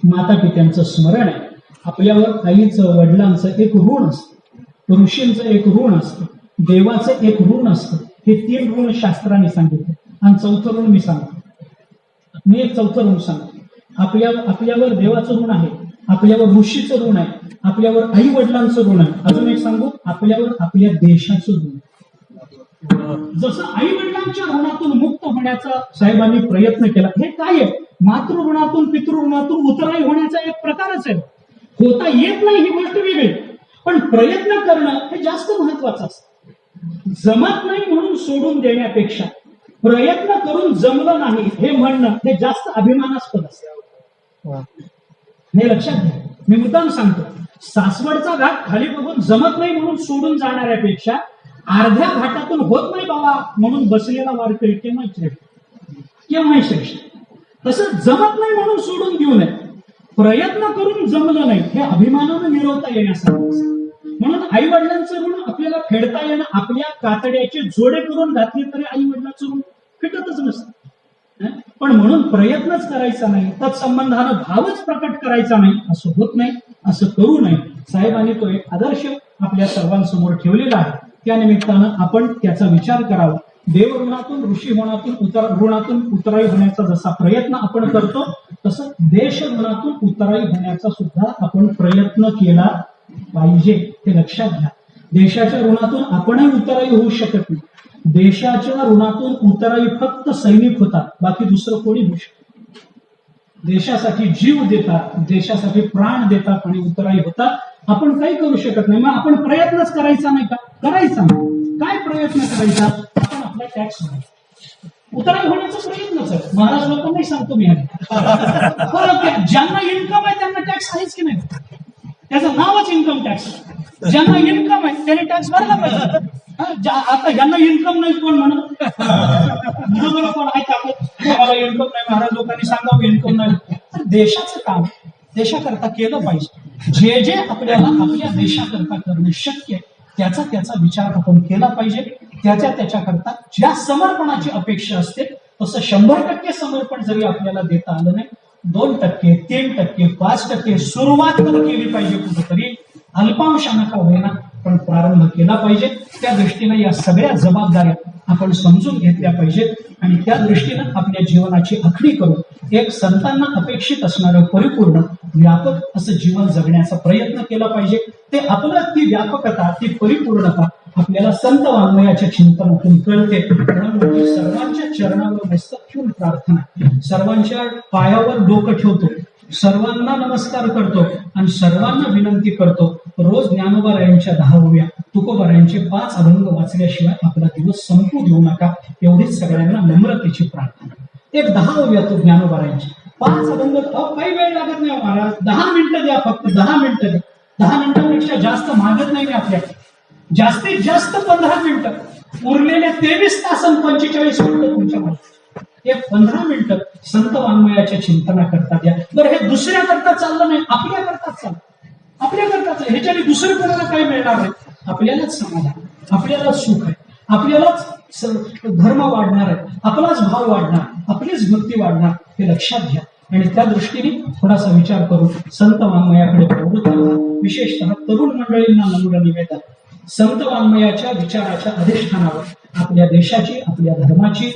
माता पित्यांचं स्मरण आहे. आपल्यावर आईचं वडिलांचं एक ऋण असतं, ऋषींचं एक ऋण असतं, देवाचं एक ऋण असतं. हे 3 ऋण शास्त्राने सांगितले. आणि 4थं ऋण मी सांगतो. मी एक 4थं ऋण सांगतो. आपल्यावर देवाचं ऋण आहे, आपल्यावर ऋषीचं ऋण आहे, आपल्यावर आई वडिलांचं ऋण आहे. अजून एक सांगू, आपल्यावर आपल्या देशाचं ऋण आहे. जसं आई वडिलांच्या ऋणातून मुक्त होण्याचा साहेबांनी प्रयत्न केला, हे काय आहे, मातृऋणातून पितृऋणातून उतराई होण्याचा एक प्रकारच आहे. होता येत नाही ही गोष्ट वेगळी, पण प्रयत्न करणं हे जास्त महत्वाचं असतं. जमत नाही म्हणून सोडून देण्यापेक्षा प्रयत्न करून जमलं नाही हे म्हणणं हे जास्त अभिमानास्पद असतं. हे लक्षात घ्या. मी मुद्दाम सांगतो, सासवडचा घाट खाली बघून जमत नाही म्हणून सोडून जाणाऱ्यापेक्षा अर्ध्या घाटातून होत नाही बाबा म्हणून बसलेला वारकरी केव्हाही श्रेष्ठ. तसं जमत नाही म्हणून सोडून देऊ नये. प्रयत्न करून जमलं नाही हे अभिमानानं मिळवता येण्यासारखं. म्हणून आई वडिलांचं ऋण आपल्याला फेडता येणं, आपल्या कातड्याचे जोडे करून घातले तरी आई वडिलांचं ऋण फिटतच नसतं. पण म्हणून प्रयत्नच करायचा नाही, तत्संबंधानं भावच प्रकट करायचा नाही, असं होत नाही. असं करू नये. साहेबांनी तो एक आदर्श आपल्या सर्वांसमोर ठेवलेला आहे. त्या निमित्तानं आपण त्याचा विचार करावा. देवऋणातून ऋषी ऋणातून उतराई होण्याचा जसा प्रयत्न आपण करतो, तसं देश ऋणातून उतराई होण्याचा सुद्धा आपण प्रयत्न केला पाहिजे. हे लक्षात घ्या. देशाच्या ऋणातून आपणही उतराई होऊ शकत नाही. देशाच्या ऋणातून उतराई फक्त सैनिक होतात, बाकी दुसरं कोणी होऊ शकत. देशासाठी जीव देतात, देशासाठी प्राण देतात आणि उतराई होतात. आपण काही करू शकत नाही. मग आपण प्रयत्नच करायचा नाही का? करायचा नाही. काय प्रयत्न करायचा? आपण आपला टॅक्स भरायचा. उतराई होण्याचा प्रयत्नच आहे. महाराज लोकांनाही सांगतो मी. ज्यांना इन्कम आहे त्यांना टॅक्स आहेच की नाही? त्याचं नावच इन्कम टॅक्स. ज्यांना इन्कम आहे त्याने टॅक्स भरला पाहिजे. आता ज्यांना इन्कम नाही कोण म्हणत कोण आहे का? मला इन्कम नाही, महाराज लोकांनी सांगावं इन्कम नाही. तर देशाचं काम देशाकरता केलं पाहिजे. जे जे आपल्याला आपल्या देशाकरता करणं शक्य आहे त्याचा विचार आपण केला पाहिजे. त्याच्याकरता ज्या समर्पणाची अपेक्षा असते तसं 100% समर्पण जरी आपल्याला देता आलं नाही, 2%, 3%, 5% सुरुवात तर केली पाहिजे. कुठेतरी अल्पांशानं का होईना पण प्रारंभ केला पाहिजे. त्या दृष्टीने या सगळ्या जबाबदाऱ्या आपण समजून घेतल्या पाहिजेत आणि त्या दृष्टीनं आपल्या जीवनाची आखणी करून एक संतांना अपेक्षित असणारं परिपूर्ण व्यापक असं जीवन जगण्याचा प्रयत्न केला पाहिजे. ते आपलं ती व्यापकता, ती परिपूर्णता आपल्याला संत वाङ्मयाच्या चिंतनातून कळते. म्हणून सर्वांच्या चरणावर मस्तक ठेवून प्रार्थना, सर्वांच्या पायावर डोकं ठेवतो, सर्वांना नमस्कार करतो आणि सर्वांना विनंती करतो, रोज ज्ञानोबारायांच्या 10 ओव्या, तुकोबारायांचे 5 अभंग वाचल्याशिवाय आपला दिवस संपू देऊ नका. एवढीच सगळ्यांना नम्रतेची प्रार्थना. एक 10 ओव्या तो ज्ञानोबारायांची, 5 अभंग. काही वेळ लागत नाही महाराज, 10 मिनिटं द्या, फक्त 10 मिनिटं द्या. 10 मिनिटांपेक्षा जास्त मागत नाही मी आपल्याकडे. जास्तीत जास्त 15 मिनिटं. उरलेले 23 तास आणि 45 मिनिटं तुमच्या माझ्या. एक 15 मिनिटं संत वाङ्मयाच्या चिंतना करता द्या. बरं, हे दुसऱ्याकरता चाललं नाही, आपल्याकरताच चाललं. आपल्याकरताच. ह्याच्याने दुसरं कोणाला काही मिळणार नाही. आपल्यालाच समाधान, आपल्यालाच सुख आहे, आपल्यालाच धर्म वाढणार आहे, आपलाच भाव वाढणार, आपलीच भक्ती वाढणार. हे लक्षात घ्या आणि त्या दृष्टीने थोडासा विचार करून संत वाङ्मयाकडे प्रवृत्त व्हा. विशेषतः तरुण मंडळींना नम्र निवेदन, संत वाङ्मयाच्या विचाराच्या अधिष्ठानावर आपल्या देशाची, आपल्या धर्माची